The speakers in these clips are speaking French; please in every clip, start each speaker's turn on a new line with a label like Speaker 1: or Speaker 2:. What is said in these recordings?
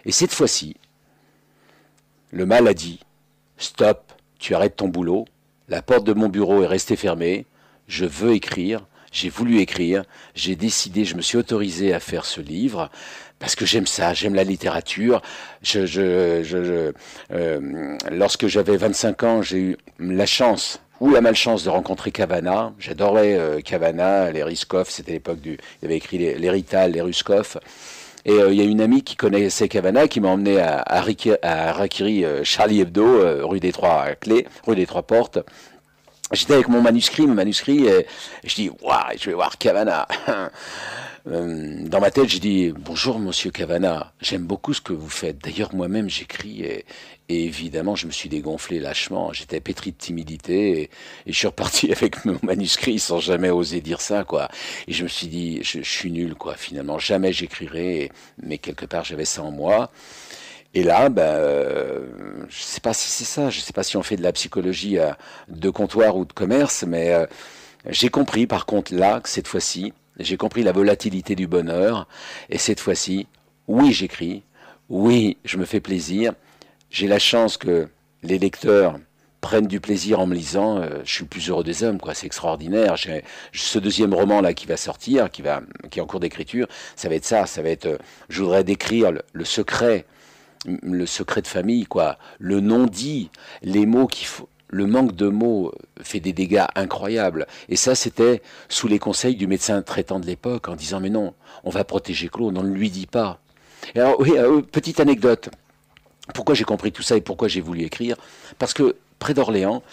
Speaker 1: Et cette fois-ci, le mal a dit « Stop, tu arrêtes ton boulot, la porte de mon bureau est restée fermée, je veux écrire, j'ai voulu écrire, j'ai décidé, je me suis autorisé à faire ce livre, parce que j'aime ça, j'aime la littérature. Lorsque j'avais 25 ans, j'ai eu la chance ou la malchance de rencontrer Cavana. J'adorais Cavana, les Ruskov, c'était l'époque du... Il avait écrit les Rital, les Ruskov. Et il y a une amie qui connaissait Cavana qui m'a emmené à Harakiri Charlie Hebdo, rue des Trois Clés, rue des Trois Portes. J'étais avec mon manuscrit, et je dis, waouh, je vais voir Cavana. Dans ma tête, j'ai dit, bonjour monsieur Cavana, j'aime beaucoup ce que vous faites. D'ailleurs, moi-même, j'écris et évidemment, je me suis dégonflé lâchement. J'étais pétri de timidité et je suis reparti avec mon manuscrit sans jamais oser dire ça, quoi. Et je me suis dit, je suis nul, quoi, finalement. Jamais j'écrirai, mais quelque part, j'avais ça en moi. Et là, je sais pas si c'est ça, je sais pas si on fait de la psychologie de comptoir ou de commerce, mais j'ai compris par contre là, que cette fois-ci, j'ai compris la volatilité du bonheur, et cette fois-ci, oui j'écris, oui je me fais plaisir, j'ai la chance que les lecteurs prennent du plaisir en me lisant, je suis le plus heureux des hommes, quoi, c'est extraordinaire. J'ai ce deuxième roman là qui va sortir, qui est en cours d'écriture, ça va être ça, je voudrais décrire le secret de famille, quoi, le non-dit, les mots le manque de mots fait des dégâts incroyables. Et ça, c'était sous les conseils du médecin traitant de l'époque, en disant, mais non, on va protéger Claude, on ne lui dit pas. Et alors, oui, petite anecdote. Pourquoi j'ai compris tout ça et pourquoi j'ai voulu écrire? Parce que, près d'Orléans,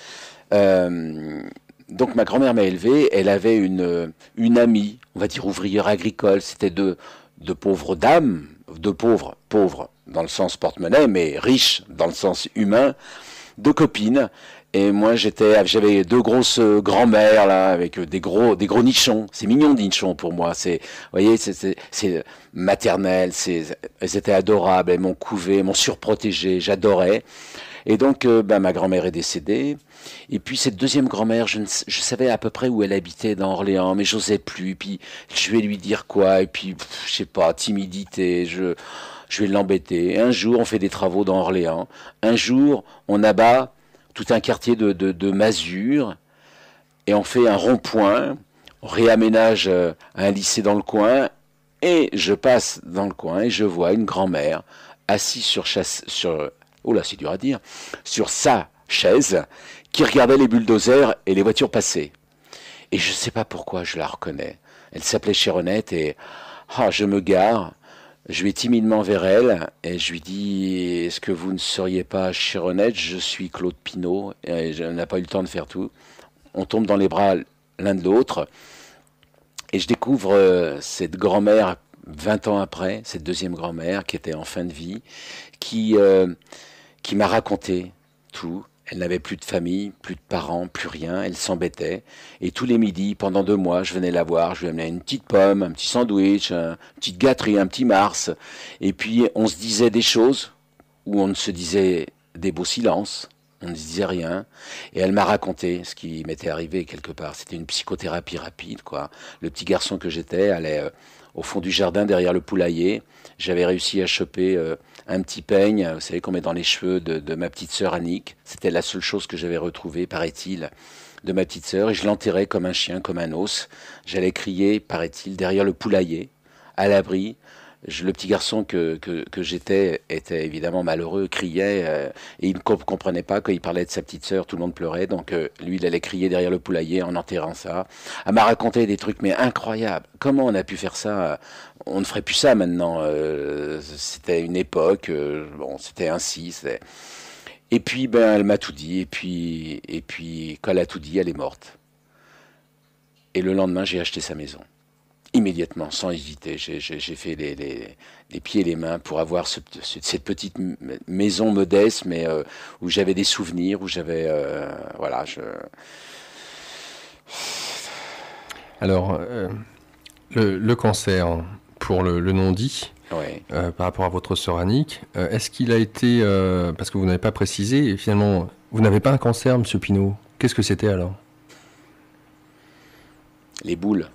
Speaker 1: donc ma grand-mère m'a élevé, elle avait une amie, on va dire ouvrière agricole, c'était de pauvres dames, de pauvres dans le sens porte-monnaie, mais riches dans le sens humain, de copines. Et moi, j'avais deux grosses grand-mères là, avec des gros nichons. C'est mignon, des nichons pour moi. Vous voyez, c'est maternel. Elles étaient adorables. Elles m'ont couvé, m'ont surprotégé. J'adorais. Et donc, ma grand-mère est décédée. Et puis cette deuxième grand-mère, je savais à peu près où elle habitait dans Orléans, mais j'osais plus. Et puis je vais lui dire quoi? Et puis je sais pas, timidité. Je vais l'embêter. Un jour, on fait des travaux dans Orléans. Un jour, on abat tout un quartier de masures et on fait un rond-point. On réaménage un lycée dans le coin. Et je passe dans le coin et je vois une grand-mère assise oh là, c'est dur à dire, sur sa chaise, qui regardait les bulldozers et les voitures passer. Et je ne sais pas pourquoi je la reconnais. Elle s'appelait Chéronette et je me gare. Je vais timidement vers elle et je lui dis, est-ce que vous ne seriez pas Chéronette? Je suis Claude Pinault et je n'ai pas eu le temps de faire tout. On tombe dans les bras l'un de l'autre et je découvre cette grand-mère 20 ans après, cette deuxième grand-mère qui était en fin de vie, qui m'a raconté tout. Elle n'avait plus de famille, plus de parents, plus rien. Elle s'embêtait. Et tous les midis, pendant 2 mois, je venais la voir. Je lui amenais une petite pomme, un petit sandwich, une petite gâterie, un petit Mars. Et puis, on se disait des choses où on se disait des beaux silences. On ne disait rien. Et elle m'a raconté ce qui m'était arrivé quelque part. C'était une psychothérapie rapide, quoi. Le petit garçon que j'étais allait au fond du jardin, derrière le poulailler. J'avais réussi à choper un petit peigne, vous savez, qu'on met dans les cheveux de ma petite sœur Annick. C'était la seule chose que j'avais retrouvée, paraît-il, de ma petite sœur. Et je l'enterrais comme un chien, comme un os. J'allais crier, paraît-il, derrière le poulailler, à l'abri. Le petit garçon que j'étais était évidemment malheureux, criait, et il ne comprenait pas quand il parlait de sa petite sœur, tout le monde pleurait, donc lui il allait crier derrière le poulailler en enterrant ça. Elle m'a raconté des trucs mais incroyables. Comment on a pu faire ça? On ne ferait plus ça maintenant. C'était une époque, bon c'était ainsi. Et puis elle m'a tout dit, et puis quand elle a tout dit, elle est morte. Et le lendemain j'ai acheté sa maison. Immédiatement, sans hésiter, j'ai fait les pieds et les mains pour avoir cette petite maison modeste, mais où j'avais des souvenirs, où j'avais... voilà,
Speaker 2: Alors, le cancer, pour le non-dit,
Speaker 1: ouais.
Speaker 2: par rapport à votre sœur Annick, est-ce qu'il a été... parce que vous n'avez pas précisé, et finalement, vous n'avez pas un cancer, monsieur Pinault. Qu'est-ce que c'était alors?
Speaker 1: Les boules.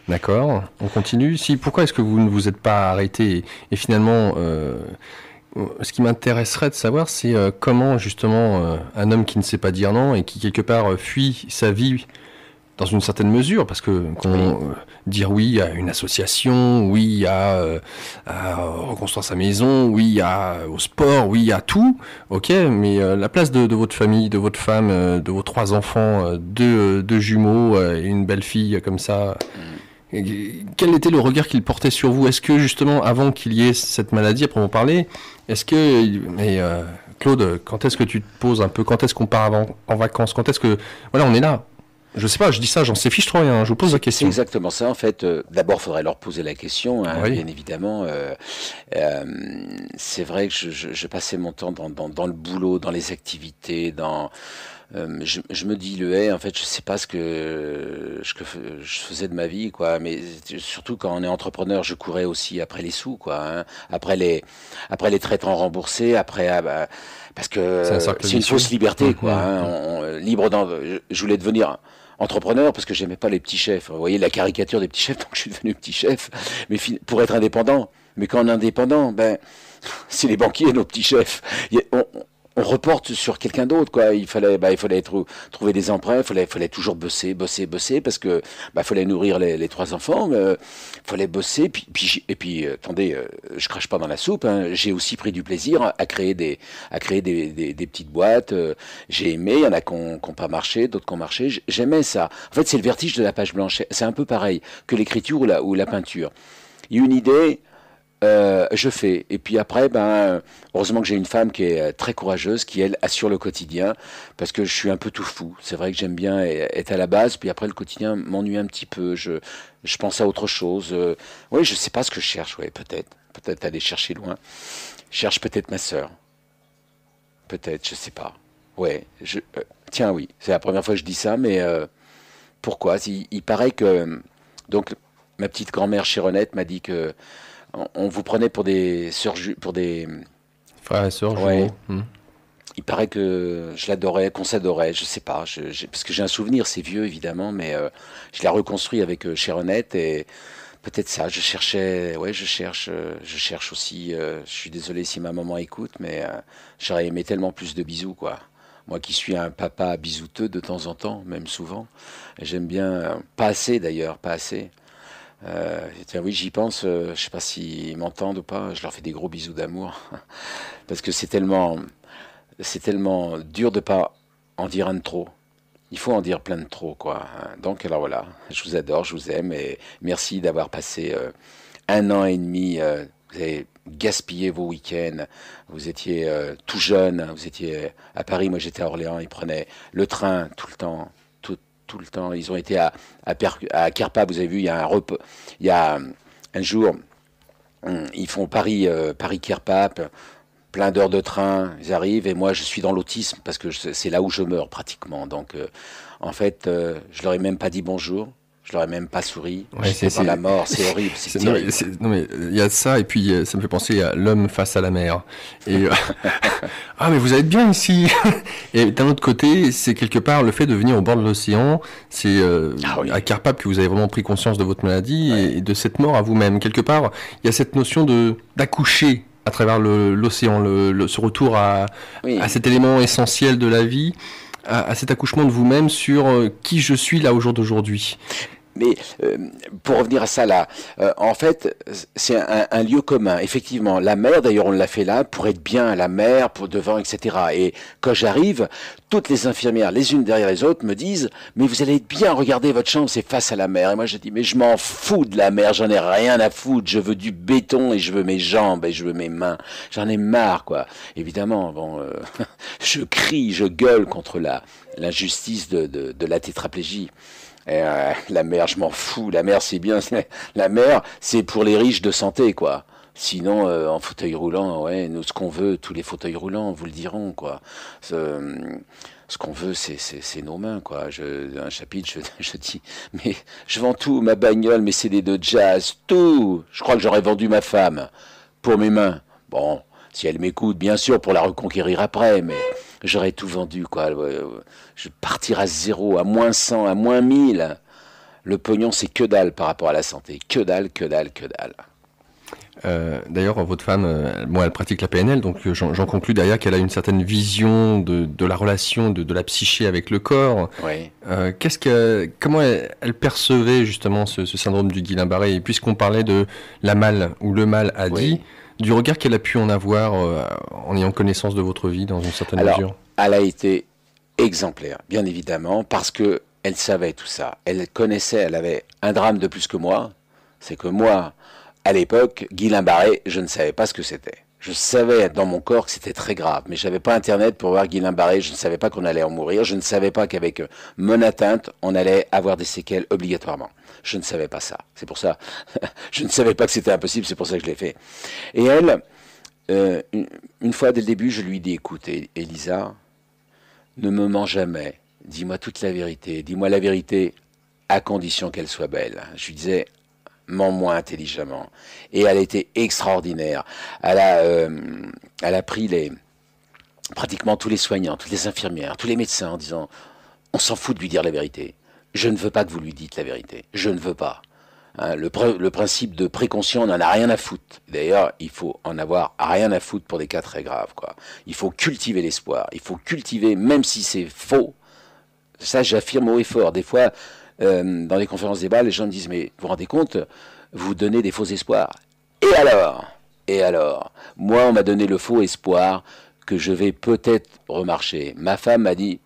Speaker 2: D'accord, on continue. Si, pourquoi est-ce que vous ne vous êtes pas arrêté et finalement, ce qui m'intéresserait de savoir, c'est comment justement un homme qui ne sait pas dire non et qui quelque part fuit sa vie dans une certaine mesure, parce que dire oui à une association, oui à reconstruire sa maison, oui au sport, oui à tout, ok, mais la place de votre famille, de votre femme, de vos 3 enfants, deux jumeaux et une belle fille comme ça, quel était le regard qu'il portait sur vous? Est-ce que justement, avant qu'il y ait cette maladie, après en parler, est-ce que... Mais Claude, quand est-ce que tu te poses un peu? Quand est-ce qu'on part en vacances? Quand est-ce que... Voilà, on est là. Je sais pas, je dis ça, j'en sais fiche trop rien, je vous pose la question.
Speaker 1: C'est exactement ça, en fait. D'abord, il faudrait leur poser la question, hein,
Speaker 2: Oui.
Speaker 1: bien évidemment. C'est vrai que je passais mon temps dans le boulot, dans les activités, je me diluais, en fait, je sais pas ce que je faisais de ma vie, quoi. Mais surtout quand on est entrepreneur, je courais aussi après les sous, quoi. Hein, après les traitants remboursés, parce
Speaker 2: C'est un
Speaker 1: que
Speaker 2: cercle
Speaker 1: c'est une
Speaker 2: vicieux.
Speaker 1: fausse liberté, quoi. Hein,
Speaker 2: Mmh.
Speaker 1: libre je voulais devenir entrepreneur parce que j'aimais pas les petits chefs. Vous voyez la caricature des petits chefs, donc je suis devenu petit chef. Mais pour être indépendant, mais quand on est indépendant, ben c'est les banquiers nos petits chefs. On reporte sur quelqu'un d'autre, quoi. Il fallait trouver des emprunts, il fallait toujours bosser, parce que fallait nourrir les 3 enfants, fallait bosser. Et puis, attendez, je crache pas dans la soupe. Hein, j'ai aussi pris du plaisir à créer des petites boîtes. J'ai aimé. Il y en a qui n'ont pas marché, d'autres qui ont marché. J'aimais ça. En fait, c'est le vertige de la page blanche. C'est un peu pareil que l'écriture ou la peinture. Il y a une idée. Je fais. Et puis après, heureusement que j'ai une femme qui est très courageuse, qui elle assure le quotidien, parce que je suis un peu tout fou. C'est vrai que j'aime bien être à la base, puis après le quotidien m'ennuie un petit peu. Je pense à autre chose. Oui, je sais pas ce que je cherche. Ouais, peut-être aller chercher loin. Je cherche peut-être ma sœur. Peut-être, je sais pas. Ouais. Tiens, oui, c'est la première fois que je dis ça, mais pourquoi? Il paraît que donc ma petite grand-mère Chironette m'a dit que on vous prenait pour des sœurs, pour des...
Speaker 2: Frères et sœurs,
Speaker 1: Ouais,
Speaker 2: jumeaux. Mmh.
Speaker 1: il paraît que je l'adorais, qu'on s'adorait, je sais pas, parce que j'ai un souvenir, c'est vieux évidemment, mais je l'ai reconstruit avec Chéronette et peut-être ça, je cherche aussi, je suis désolé si ma maman écoute, mais j'aurais aimé tellement plus de bisous, quoi. Moi qui suis un papa bisouteux de temps en temps, même souvent, et j'aime bien, pas assez d'ailleurs, pas assez. Tiens, oui, j'y pense. Je sais pas s'ils m'entendent ou pas. Je leur fais des gros bisous d'amour parce que c'est tellement dur de pas en dire un de trop. Il faut en dire plein de trop, quoi. Donc alors voilà, je vous adore, je vous aime et merci d'avoir passé 1 an et demi. Vous avez gaspillé vos week-ends. Vous étiez tout jeune. Vous étiez à Paris. Moi, j'étais à Orléans. Ils prenaient le train tout le temps. Tout le temps. Ils ont été à Kerpa. Vous avez vu, il y a un repas. Il y a un jour, ils font Paris-Kerpa, plein d'heures de train. Ils arrivent et moi, je suis dans l'autisme parce que c'est là où je meurs pratiquement. Donc, en fait, je leur ai même pas dit bonjour. Je leur ai même pas souri.
Speaker 2: Ouais,
Speaker 1: J'étais dans la mort. C'est horrible. C'est
Speaker 2: non,
Speaker 1: terrible.
Speaker 2: non, mais il y a ça, et puis ça me fait penser à l'homme face à la mer. Et ah, mais vous êtes bien ici. Et d'un autre côté, c'est quelque part le fait de venir au bord de l'océan. C'est
Speaker 1: Ah oui.
Speaker 2: à Carpape que vous avez vraiment pris conscience de votre maladie
Speaker 1: Ouais.
Speaker 2: et de cette mort à vous-même. Quelque part, il y a cette notion de d'accoucher à travers l'océan, ce retour à
Speaker 1: Oui.
Speaker 2: cet élément essentiel de la vie, à cet accouchement de vous-même sur qui je suis là au jour d'aujourd'hui.
Speaker 1: Mais pour revenir à ça là, en fait, c'est un lieu commun. Effectivement, la mer, d'ailleurs, on l'a fait là pour être bien à la mer, pour devant, etc. Et quand j'arrive, toutes les infirmières, les unes derrière les autres, me disent, mais vous allez être bien, regardez votre chambre, c'est face à la mer. Et moi, je dis, mais je m'en fous de la mer, j'en ai rien à foutre. Je veux du béton et je veux mes jambes et je veux mes mains. J'en ai marre, quoi. Évidemment, bon, je crie, je gueule contre l'injustice de la tétraplégie. Et, la mer, je m'en fous. La mer, c'est bien. La mer, c'est pour les riches de santé, quoi. Sinon, en fauteuil roulant, ouais, nous, ce qu'on veut, tous les fauteuils roulants vous le diront, quoi. Ce qu'on veut, c'est nos mains, quoi. Un chapitre, je dis, mais je vends tout, ma bagnole, mes CD de jazz, tout. Je crois que j'aurais vendu ma femme pour mes mains. Bon, si elle m'écoute, bien sûr, pour la reconquérir après, mais j'aurais tout vendu, quoi. Je partirais à zéro, à -100, à -1000. Le pognon, c'est que dalle par rapport à la santé. Que dalle, que dalle, que dalle.
Speaker 2: D'ailleurs, votre femme, elle pratique la PNL, donc j'en conclus derrière qu'elle a une certaine vision de la relation de la psyché avec le corps.
Speaker 1: Oui.
Speaker 2: Comment elle percevait justement ce syndrome du Guillain-Barré? Et puisqu'on parlait de la malle, ou le mal a dit, du regard qu'elle a pu en avoir en ayant connaissance de votre vie dans une certaine mesure.
Speaker 1: Elle a été exemplaire, bien évidemment, parce que elle savait tout ça. Elle connaissait, elle avait un drame de plus que moi, c'est que moi, à l'époque, Guillain-Barré, je ne savais pas ce que c'était. Je savais dans mon corps que c'était très grave, mais je n'avais pas Internet pour voir Guillain-Barré, je ne savais pas qu'on allait en mourir, je ne savais pas qu'avec mon atteinte, on allait avoir des séquelles obligatoirement. Je ne savais pas ça. C'est pour ça, je ne savais pas que c'était impossible, c'est pour ça que je l'ai fait. Et elle, une fois dès le début, je lui dis, écoute, Elisa, ne me mens jamais, dis-moi toute la vérité, dis-moi la vérité à condition qu'elle soit belle. Je lui disais, mens-moi intelligemment. Et elle était extraordinaire. Elle a pris pratiquement tous les soignants, toutes les infirmières, tous les médecins en disant, on s'en fout de lui dire la vérité. Je ne veux pas que vous lui dites la vérité. Je ne veux pas. Hein, le principe de précaution, on n'en a rien à foutre. D'ailleurs, il faut en avoir rien à foutre pour des cas très graves, quoi. Il faut cultiver l'espoir. Il faut cultiver, même si c'est faux. Ça, j'affirme haut et fort. Des fois, dans les conférences débat, les gens me disent, mais vous vous rendez compte, vous donnez des faux espoirs. Et alors, moi, on m'a donné le faux espoir que je vais peut-être remarcher. Ma femme m'a dit,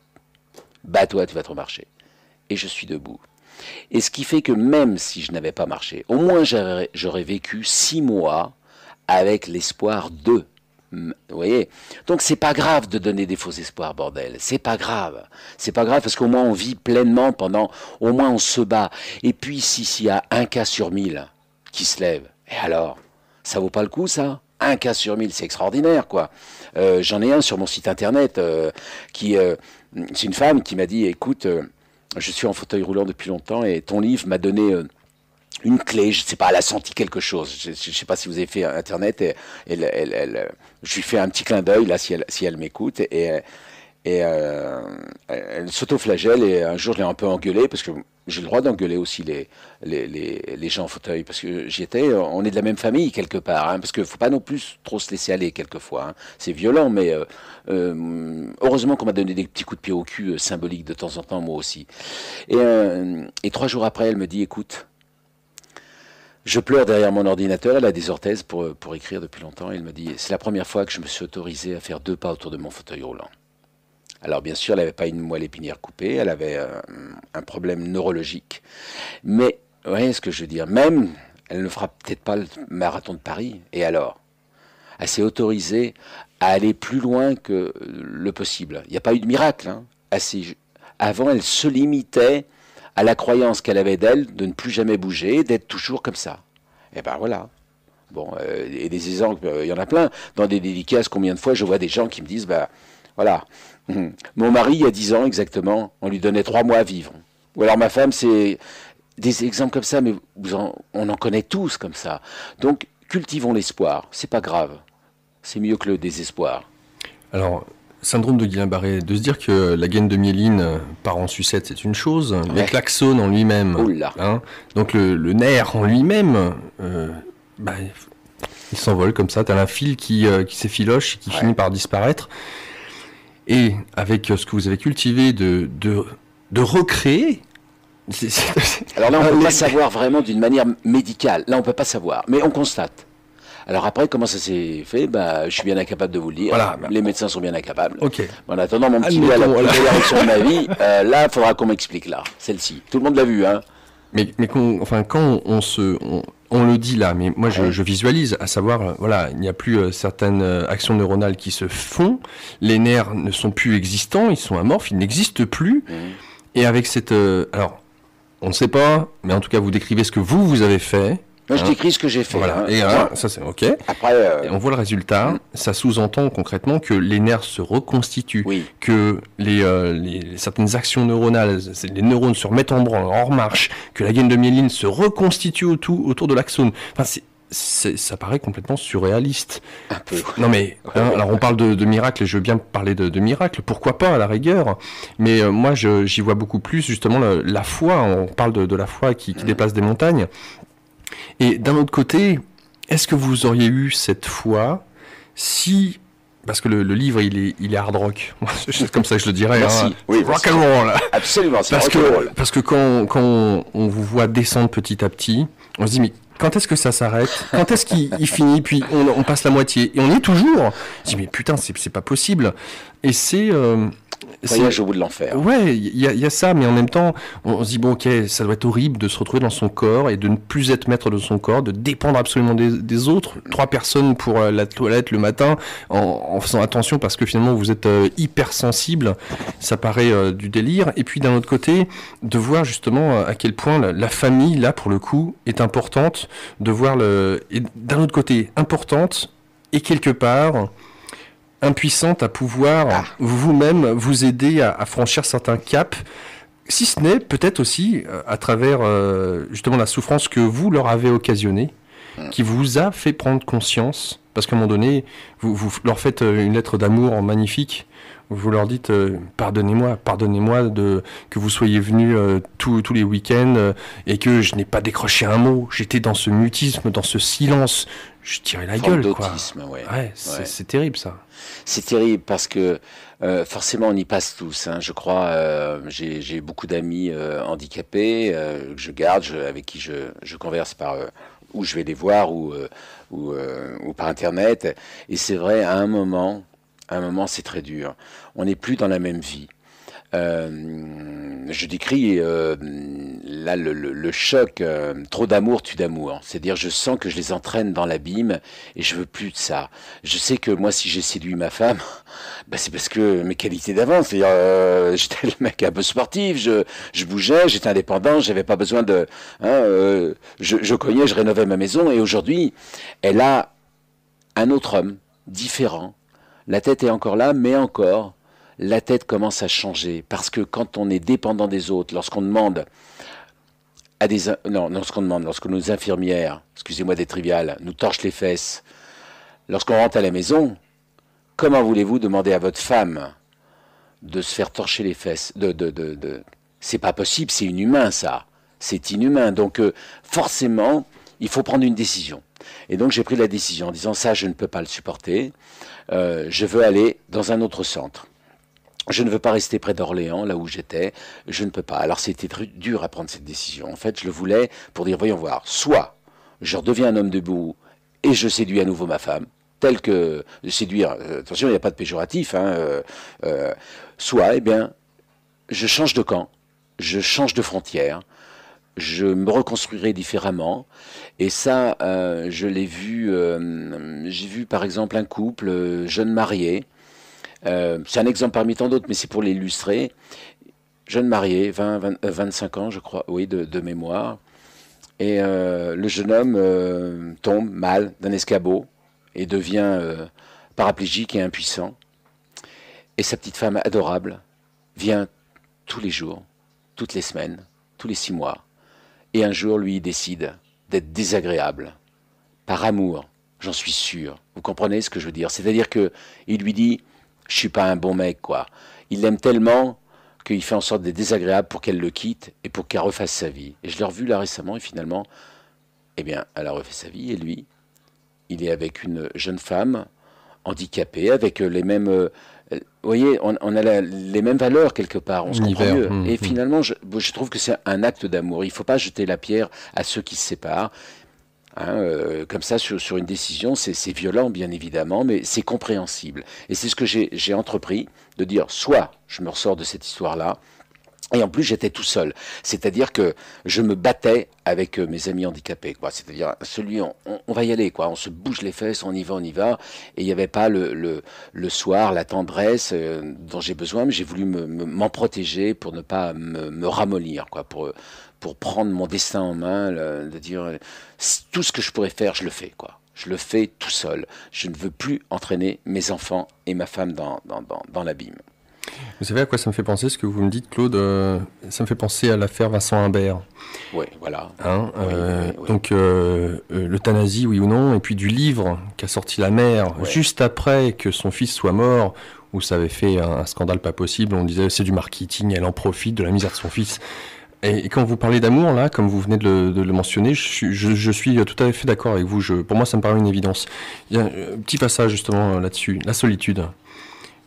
Speaker 1: bats-toi, tu vas te remarcher. Et je suis debout. Et ce qui fait que même si je n'avais pas marché, au moins j'aurais vécu 6 mois avec l'espoir de. Vous voyez? Donc c'est pas grave de donner des faux espoirs, bordel. C'est pas grave. C'est pas grave parce qu'au moins on vit pleinement au moins on se bat. Et puis s'il y a un cas sur 1000 qui se lève, et alors? Ça vaut pas le coup, ça? Un cas sur 1000, c'est extraordinaire, quoi. J'en ai un sur mon site internet c'est une femme qui m'a dit, écoute, je suis en fauteuil roulant depuis longtemps et ton livre m'a donné une clé, je ne sais pas, elle a senti quelque chose. Je ne sais pas si vous avez fait Internet. Je lui fais un petit clin d'œil, là, si elle m'écoute. Et elle s'autoflagelle. Et un jour, je l'ai un peu engueulée, parce que j'ai le droit d'engueuler aussi les gens en fauteuil. Parce que on est de la même famille, quelque part. Hein, parce qu'il ne faut pas non plus trop se laisser aller, quelquefois. Hein. C'est violent, mais heureusement qu'on m'a donné des petits coups de pied au cul symboliques de temps en temps, moi aussi. Et 3 jours après, elle me dit, écoute, je pleure derrière mon ordinateur, elle a des orthèses pour écrire depuis longtemps, et elle me dit, c'est la première fois que je me suis autorisé à faire 2 pas autour de mon fauteuil roulant. Alors bien sûr, elle n'avait pas une moelle épinière coupée, elle avait un problème neurologique, mais, vous voyez ce que je veux dire, même, elle ne fera peut-être pas le marathon de Paris, et alors? Elle s'est autorisée à aller plus loin que le possible. Il n'y a pas eu de miracle, hein. Avant, elle se limitait à la croyance qu'elle avait d'elle de ne plus jamais bouger, d'être toujours comme ça. Et ben voilà. Bon, et des exemples, il y en a plein. Dans des dédicaces, combien de fois je vois des gens qui me disent, bah voilà, mon mari, il y a 10 ans exactement, on lui donnait 3 mois à vivre. Ou alors ma femme, c'est des exemples comme ça, mais on en connaît tous comme ça. Donc, cultivons l'espoir, c'est pas grave. C'est mieux que le désespoir.
Speaker 2: Alors, syndrome de Guillain-Barré, de se dire que la gaine de myéline part en sucette, c'est une chose, mais que l'axone en lui-même, hein, donc le nerf en lui-même, il s'envole comme ça, t'as un fil qui s'effiloche et qui finit par disparaître. Et avec ce que vous avez cultivé de recréer...
Speaker 1: Alors là, on ne peut pas savoir vraiment d'une manière médicale. Là, on ne peut pas savoir, mais on constate. Alors après, comment ça s'est fait? Je suis bien incapable de vous le dire. Voilà, les médecins sont bien incapables.
Speaker 2: Okay.
Speaker 1: En attendant, mon petit gars, la direction de ma vie, là, il faudra qu'on m'explique, là, celle-ci. Tout le monde l'a vu, hein.
Speaker 2: Mais quand on le dit là, mais moi je visualise, à savoir, voilà, il n'y a plus certaines actions neuronales qui se font, les nerfs ne sont plus existants, ils sont amorphes, ils n'existent plus. Et avec cette... alors, on ne sait pas, mais en tout cas, vous décrivez ce que vous avez fait.
Speaker 1: Moi, je décris ce que j'ai fait.
Speaker 2: Voilà.
Speaker 1: Hein.
Speaker 2: Et ça, c'est OK.
Speaker 1: Après,
Speaker 2: et on voit le résultat. Ça sous-entend concrètement que les nerfs se reconstituent, que certaines actions neuronales, les neurones se remettent en branle, en marche, que la gaine de myéline se reconstitue autour de l'axone. Enfin, ça paraît complètement surréaliste.
Speaker 1: Un peu.
Speaker 2: Non mais, hein, alors on parle de miracle, et je veux bien parler de miracle, pourquoi pas à la rigueur, mais moi j'y vois beaucoup plus justement la foi, on parle de la foi qui déplace des montagnes. Et d'un autre côté, est-ce que vous auriez eu cette foi si... Parce que le livre, il est hard rock. C'est comme ça que je le dirais.
Speaker 1: Merci.
Speaker 2: Hein.
Speaker 1: Oui,
Speaker 2: rock and roll.
Speaker 1: Absolument.
Speaker 2: Parce que quand on vous voit descendre petit à petit, on se dit, mais quand est-ce que ça s'arrête? Quand est-ce qu'il finit? Puis on passe la moitié. Et on y est toujours. On se dit, mais putain, c'est pas possible. Et c'est...
Speaker 1: Voyage au bout de l'enfer.
Speaker 2: Ouais, il y a ça, mais en même temps, on se dit, bon, ok, ça doit être horrible de se retrouver dans son corps et de ne plus être maître de son corps, de dépendre absolument des autres. 3 personnes pour la toilette le matin, en faisant attention parce que finalement vous êtes hypersensible, ça paraît du délire. Et puis d'un autre côté, de voir justement à quel point la famille, là, pour le coup, est importante, de voir et d'un autre côté, importante, et quelque part... impuissante à pouvoir vous-même vous aider à franchir certains caps, si ce n'est peut-être aussi à travers justement la souffrance que vous leur avez occasionnée, qui vous a fait prendre conscience, parce qu'à un moment donné, vous leur faites une lettre d'amour magnifique, vous leur dites pardonnez-moi que vous soyez venus tous les week-ends et que je n'ai pas décroché un mot, j'étais dans ce mutisme, dans ce silence, je tirais la gueule, quoi. Ouais, c'est terrible, ça.
Speaker 1: C'est terrible parce que forcément on y passe tous, hein. Je crois, j'ai beaucoup d'amis handicapés que je garde, avec qui je converse où je vais les voir ou par internet. Et c'est vrai, à un moment c'est très dur. On n'est plus dans la même vie. Je décris là le choc, trop d'amour tue d'amour. C'est-à-dire je sens que je les entraîne dans l'abîme et je veux plus de ça. Je sais que moi si j'ai séduit ma femme, bah, c'est parce que mes qualités d'avant, c'est-à-dire j'étais le mec un peu sportif, je bougeais, j'étais indépendant, j'avais pas besoin de... je cognais, je rénovais ma maison et aujourd'hui elle a un autre homme, différent. La tête est encore là, mais encore... la tête commence à changer, parce que quand on est dépendant des autres, lorsque nos infirmières, excusez-moi d'être trivial, nous torchent les fesses, lorsqu'on rentre à la maison, comment voulez-vous demander à votre femme de se faire torcher les fesses? C'est pas possible, c'est inhumain ça, c'est inhumain. Donc forcément, il faut prendre une décision. Et donc j'ai pris la décision en disant ça, je ne peux pas le supporter, je veux aller dans un autre centre. Je ne veux pas rester près d'Orléans, là où j'étais, je ne peux pas. Alors c'était très dur à prendre cette décision. En fait, je le voulais pour dire, voyons voir, soit je redeviens un homme debout et je séduis à nouveau ma femme, tel que séduire, attention, il n'y a pas de péjoratif, hein, soit, eh bien, je change de camp, je change de frontière, je me reconstruirai différemment. Et ça, je l'ai vu, j'ai vu par exemple un couple jeune marié. C'est un exemple parmi tant d'autres, mais c'est pour l'illustrer. Jeune marié, 25 ans, je crois, oui, de mémoire. Et le jeune homme tombe mal d'un escabeau et devient paraplégique et impuissant. Et sa petite femme adorable vient tous les jours, toutes les semaines, tous les 6 mois. Et un jour, lui, il décide d'être désagréable, par amour, j'en suis sûr. Vous comprenez ce que je veux dire? C'est-à-dire qu'il lui dit... je suis pas un bon mec, quoi. Il l'aime tellement qu'il fait en sorte d'être désagréable pour qu'elle le quitte et pour qu'elle refasse sa vie. Et je l'ai revu là récemment et finalement, eh bien, elle a refait sa vie et lui, il est avec une jeune femme handicapée, avec les mêmes... vous voyez, on a les mêmes valeurs quelque part, on se comprend mieux. Et finalement, je trouve que c'est un acte d'amour. Il ne faut pas jeter la pierre à ceux qui se séparent. Hein, comme ça sur une décision, c'est violent bien évidemment, mais c'est compréhensible. Et c'est ce que j'ai entrepris, de dire soit je me ressors de cette histoire-là, et en plus j'étais tout seul. C'est-à-dire que je me battais avec mes amis handicapés, quoi. C'est-à-dire on va y aller, quoi. On se bouge les fesses, on y va. Et il n'y avait pas le soir, la tendresse dont j'ai besoin, mais j'ai voulu m'en protéger pour ne pas me ramollir, quoi. Pour prendre mon destin en main, de dire tout ce que je pourrais faire, je le fais, quoi. Je le fais tout seul. Je ne veux plus entraîner mes enfants et ma femme dans l'abîme.
Speaker 2: Vous savez à quoi ça me fait penser, ce que vous me dites, Claude? Ça me fait penser à l'affaire Vincent Imbert.
Speaker 1: Oui, voilà.
Speaker 2: Hein,
Speaker 1: Oui.
Speaker 2: donc, l'euthanasie, oui ou non, et puis du livre qu'a sorti la mère, juste après que son fils soit mort, où ça avait fait un scandale pas possible, on disait c'est du marketing, elle en profite de la misère de son fils. Et quand vous parlez d'amour, là, comme vous venez de le mentionner, je suis tout à fait d'accord avec vous. Pour moi, ça me paraît une évidence. Il y a un petit passage justement là-dessus, la solitude.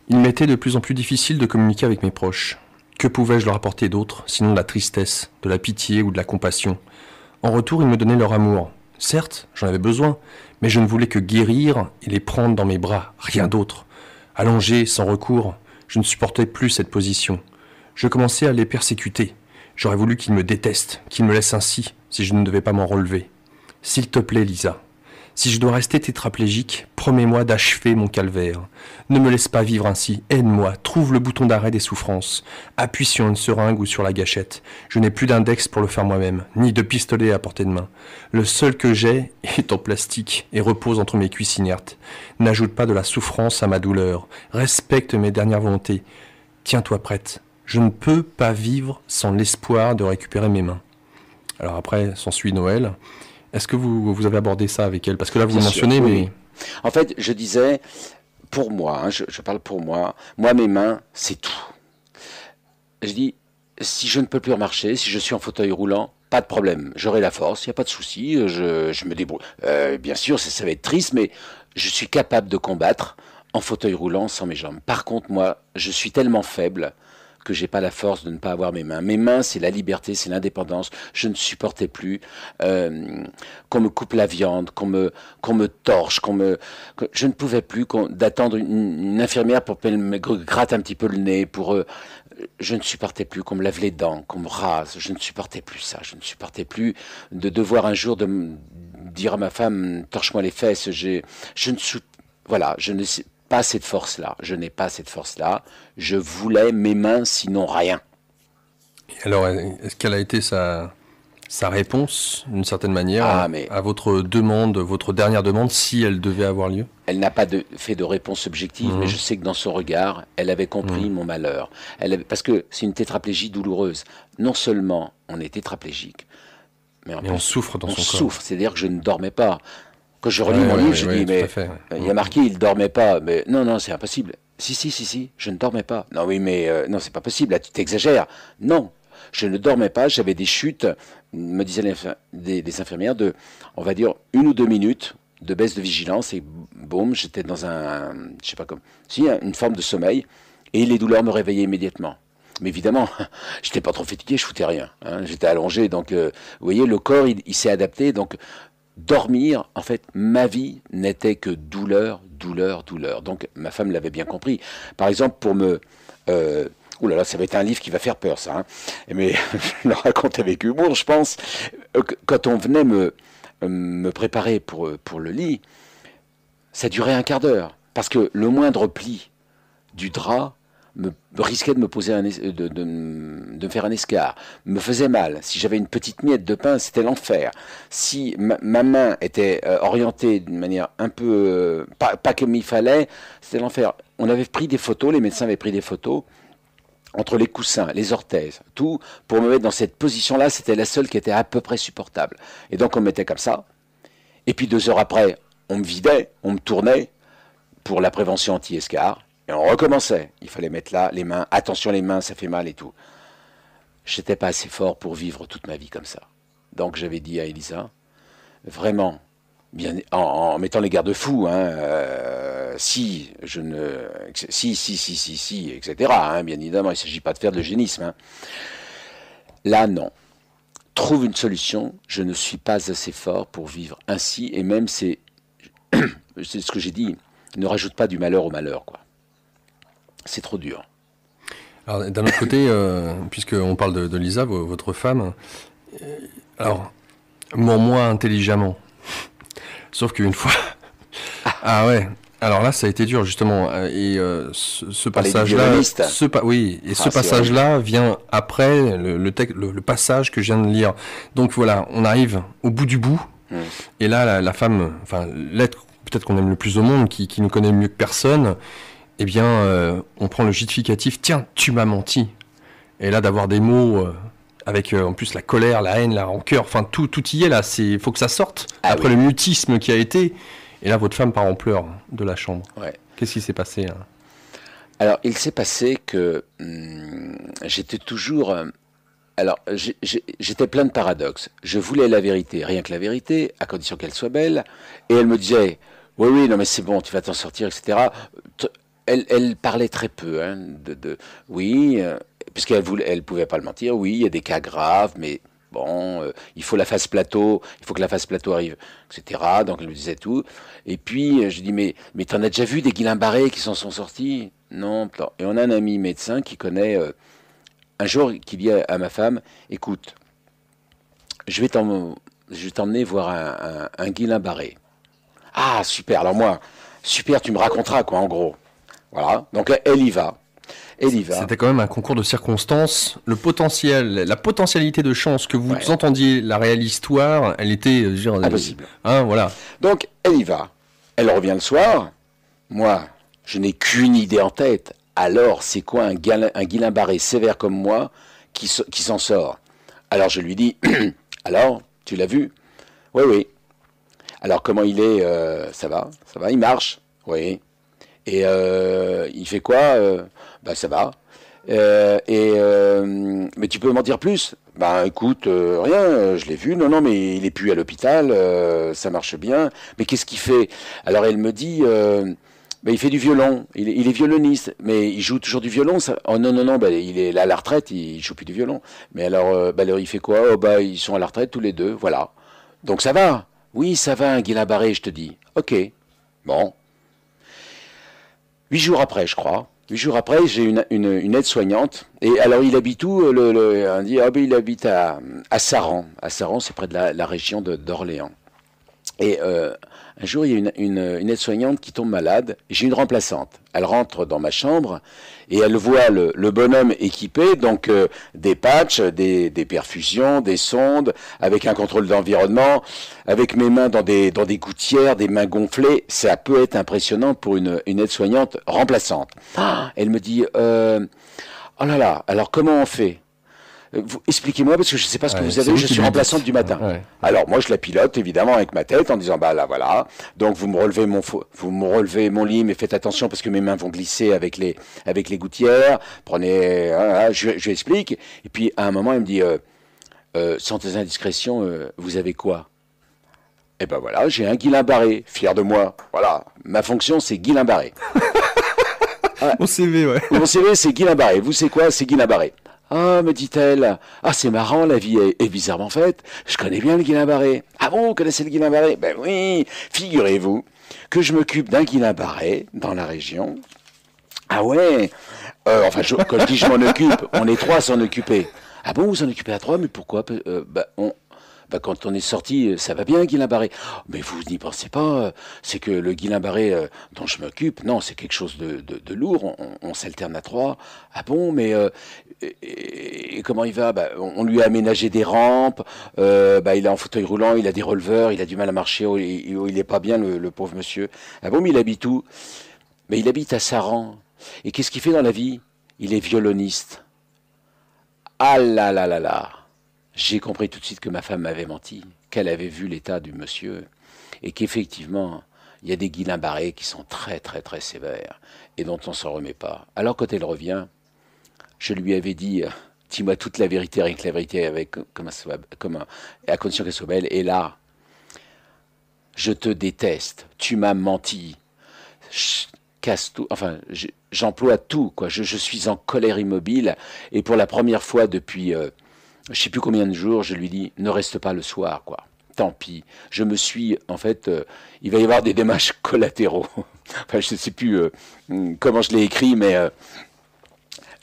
Speaker 2: Il m'était de plus en plus difficile de communiquer avec mes proches. Que pouvais-je leur apporter d'autre, sinon de la tristesse, de la pitié ou de la compassion? En retour, ils me donnaient leur amour. Certes, j'en avais besoin, mais je ne voulais que guérir et les prendre dans mes bras, rien d'autre. Allongé, sans recours, je ne supportais plus cette position. Je commençais à les persécuter. J'aurais voulu qu'ils me détestent, qu'ils me laissent ainsi, si je ne devais pas m'en relever. S'il te plaît, Lisa, si je dois rester tétraplégique, promets-moi d'achever mon calvaire. Ne me laisse pas vivre ainsi, aide-moi, trouve le bouton d'arrêt des souffrances. Appuie sur une seringue ou sur la gâchette. Je n'ai plus d'index pour le faire moi-même, ni de pistolet à portée de main. Le seul que j'ai est en plastique et repose entre mes cuisses inertes. N'ajoute pas de la souffrance à ma douleur. Respecte mes dernières volontés. Tiens-toi prête. Je ne peux pas vivre sans l'espoir de récupérer mes mains. Alors après, s'ensuit Noël. Est-ce que vous avez abordé ça avec elle? Parce que là, vous mentionnez, mais...
Speaker 1: Oui. En fait, je disais, pour moi, je parle pour moi, mes mains, c'est tout. Je dis, si je ne peux plus marcher, si je suis en fauteuil roulant, pas de problème, j'aurai la force, il n'y a pas de souci, je me débrouille. Bien sûr, ça va être triste, mais je suis capable de combattre en fauteuil roulant sans mes jambes. Par contre, moi, je suis tellement faible que j'ai pas la force de ne pas avoir mes mains. Mes mains, c'est la liberté, c'est l'indépendance. Je ne supportais plus qu'on me coupe la viande, qu'on me torche, je ne pouvais plus d'attendre une infirmière pour qu'elle me gratte un petit peu le nez, je ne supportais plus qu'on me lave les dents, qu'on me rase. Je ne supportais plus ça. Je ne supportais plus de devoir un jour dire à ma femme, torche-moi les fesses. Voilà, je ne sais pas cette force-là. Je n'ai pas cette force-là. Je voulais mes mains, sinon rien.
Speaker 2: Alors, est-ce qu'elle a été sa réponse, d'une certaine manière, à votre demande, votre dernière demande, si elle devait avoir lieu?
Speaker 1: Elle n'a pas fait de réponse objective, mais je sais que dans son regard, elle avait compris mon malheur. Parce que c'est une tétraplégie douloureuse. Non seulement on est tétraplégique, mais en plus,
Speaker 2: on souffre dans son corps.
Speaker 1: On souffre, c'est-à-dire que je ne dormais pas. Quand je relis mon livre, je dis, mais il y a marqué, il ne dormait pas. Mais non, c'est impossible. Si, je ne dormais pas. Non, oui, mais non, c'est pas possible, là, tu t'exagères. Non, je ne dormais pas, j'avais des chutes, me disaient des infirmières, de, on va dire, 1 ou 2 minutes de baisse de vigilance, et boum, j'étais dans une forme de sommeil, et les douleurs me réveillaient immédiatement. Mais évidemment, j'étais pas trop fatigué, je foutais rien. Hein, j'étais allongé, donc vous voyez, le corps, il s'est adapté, donc dormir, en fait, ma vie n'était que douleur. Donc ma femme l'avait bien compris. Par exemple, pour me... ouh là là, ça va être un livre qui va faire peur, ça. Hein. Mais je le raconte avec humour, je pense. Quand on venait me préparer pour le lit, ça durait un quart d'heure. Parce que le moindre pli du drap risquait de me poser de me faire un escar, me faisait mal. Si j'avais une petite miette de pain, c'était l'enfer. Si ma main était orientée d'une manière un peu pas comme il fallait, c'était l'enfer. On avait pris des photos, les médecins avaient pris des photos entre les coussins, les orthèses, tout pour me mettre dans cette position-là. C'était la seule qui était à peu près supportable. Et donc on me mettait comme ça. Et puis 2 heures après, on me vidait, on me tournait pour la prévention anti-escar. Et on recommençait. Il fallait mettre là les mains. Attention, les mains, ça fait mal et tout. Je n'étais pas assez fort pour vivre toute ma vie comme ça. Donc j'avais dit à Elisa, vraiment, bien, en mettant les garde-fous, si, etc. Hein, bien évidemment, il ne s'agit pas de faire de l'eugénisme. Hein. Là, non. Trouve une solution. Je ne suis pas assez fort pour vivre ainsi. Et même, c'est ce que j'ai dit, ne rajoute pas du malheur au malheur, quoi. C'est trop dur.
Speaker 2: Alors, d'un autre côté, puisqu'on parle de Lisa, votre femme, alors, moins intelligemment. Sauf qu'une fois... Ah ouais, alors là, ça a été dur, justement. Et ce passage-là... Ce passage-là vient après le passage que je viens de lire. Donc voilà, on arrive au bout du bout. Et là, la femme, enfin, l'être peut-être qu'on aime le plus au monde, qui nous connaît mieux que personne... eh bien, on prend le justificatif, tiens, tu m'as menti. Et là, d'avoir des mots avec en plus la colère, la haine, la rancœur, enfin tout y est là, il faut que ça sorte. Après le mutisme qui a été, et là, votre femme part en pleurs de la chambre.
Speaker 1: Ouais.
Speaker 2: Qu'est-ce qui s'est passé hein?
Speaker 1: Alors, il s'est passé que j'étais toujours... alors, j'étais plein de paradoxes. Je voulais la vérité, rien que la vérité, à condition qu'elle soit belle. Et elle me disait, oui, non mais c'est bon, tu vas t'en sortir, etc. Elle parlait très peu, hein, oui, puisqu'elle pouvait pas le mentir. Oui, il y a des cas graves, mais bon, il faut que la phase plateau arrive, etc. Donc elle me disait tout. Et puis je dis, mais t'en as déjà vu des Guillain-Barré qui s'en sont sortis? Non. Et on a un ami médecin qui connaît. Un jour, qui dit à ma femme, écoute, je vais t'emmener voir un Guillain-Barré. Ah, super, alors moi, super, tu me raconteras, quoi, en gros. Voilà, donc elle y va.
Speaker 2: C'était quand même un concours de circonstances. La potentialité de chance que vous entendiez la réelle histoire, elle était
Speaker 1: impossible.
Speaker 2: Hein, voilà.
Speaker 1: Donc elle y va. Elle revient le soir. Moi, je n'ai qu'une idée en tête. Alors, c'est quoi un Guillain-Barré sévère comme moi qui s'en sort? Alors je lui dis, alors, tu l'as vu? Oui. Alors comment il est? Ça va, il marche? Oui. Et il fait quoi? Ça va. Mais tu peux m'en dire plus? Écoute, rien, je l'ai vu. Non, mais il est plus à l'hôpital, ça marche bien. Mais qu'est-ce qu'il fait? Alors elle me dit, il fait du violon. Il est violoniste, mais il joue toujours du violon. Oh non, il est là à la retraite, il joue plus du violon. Mais alors, il fait quoi? Ils sont à la retraite tous les deux, voilà. Donc ça va. Oui, ça va, un Guillain-Barré, je te dis. Ok, bon. 8 jours après, je crois. 8 jours après, j'ai une aide-soignante. Et alors, il habite où? On dit, il habite à Saran. À Saran, c'est près de la région d'Orléans. Et un jour, il y a une aide-soignante qui tombe malade. J'ai une remplaçante. Elle rentre dans ma chambre et elle voit le bonhomme équipé, donc des patchs, des perfusions, des sondes, avec un contrôle d'environnement, avec mes mains dans des gouttières, des mains gonflées. Ça peut être impressionnant pour une aide-soignante remplaçante. Elle me dit, oh là là, alors comment on fait? Expliquez-moi, parce que je ne sais pas ce que vous avez, je suis remplaçante du matin. Ouais. Alors, moi, je la pilote, évidemment, avec ma tête, en disant, là, voilà. Donc, vous me relevez mon lit, mais faites attention, parce que mes mains vont glisser avec les gouttières. Prenez, je lui explique. Et puis, à un moment, elle me dit, sans indiscrétion, vous avez quoi? Eh ben voilà, j'ai un Guillain-Barré, fier de moi. Voilà, ma fonction, c'est Guillain-Barré.
Speaker 2: Mon CV, ouais.
Speaker 1: Mon CV, c'est Guillain-Barré. Vous, c'est quoi? C'est Guillain-Barré. Ah, me dit-elle, c'est marrant, la vie est bizarrement faite. Je connais bien le Guillain-Barré. Ah bon, vous connaissez le Guillain-Barré? Ben oui, figurez-vous que je m'occupe d'un Guillain-Barré dans la région. Ah ouais, quand je dis je m'en occupe, on est 3 à s'en occuper. Ah bon, vous s'en occupez à 3, mais pourquoi? Quand on est sorti, ça va bien, Guillain-Barré. Mais vous n'y pensez pas, c'est que le Guillain-Barré dont je m'occupe, non, c'est quelque chose de lourd, on s'alterne à 3. Ah bon, mais et comment il va? On lui a aménagé des rampes, il est en fauteuil roulant, il a des releveurs, il a du mal à marcher, il n'est pas bien, le pauvre monsieur. Ah bon, mais il habite où? Mais il habite à Saran. Et qu'est-ce qu'il fait dans la vie? Il est violoniste. Ah là là là là! J'ai compris tout de suite que ma femme m'avait menti, qu'elle avait vu l'état du monsieur, et qu'effectivement, il y a des Guillain-Barré qui sont très très très sévères, et dont on ne s'en remet pas. Alors quand elle revient, je lui avais dit, dis-moi toute la vérité, rien que la vérité, à condition qu'elle soit belle, et là, je te déteste, tu m'as menti, casse tout, j'emploie tout, quoi. Je suis en colère immobile, et pour la première fois depuis... je sais plus combien de jours, je lui dis, ne reste pas le soir, quoi. Tant pis. Je me suis, il va y avoir des dommages collatéraux. Je ne sais plus comment je l'ai écrit, mais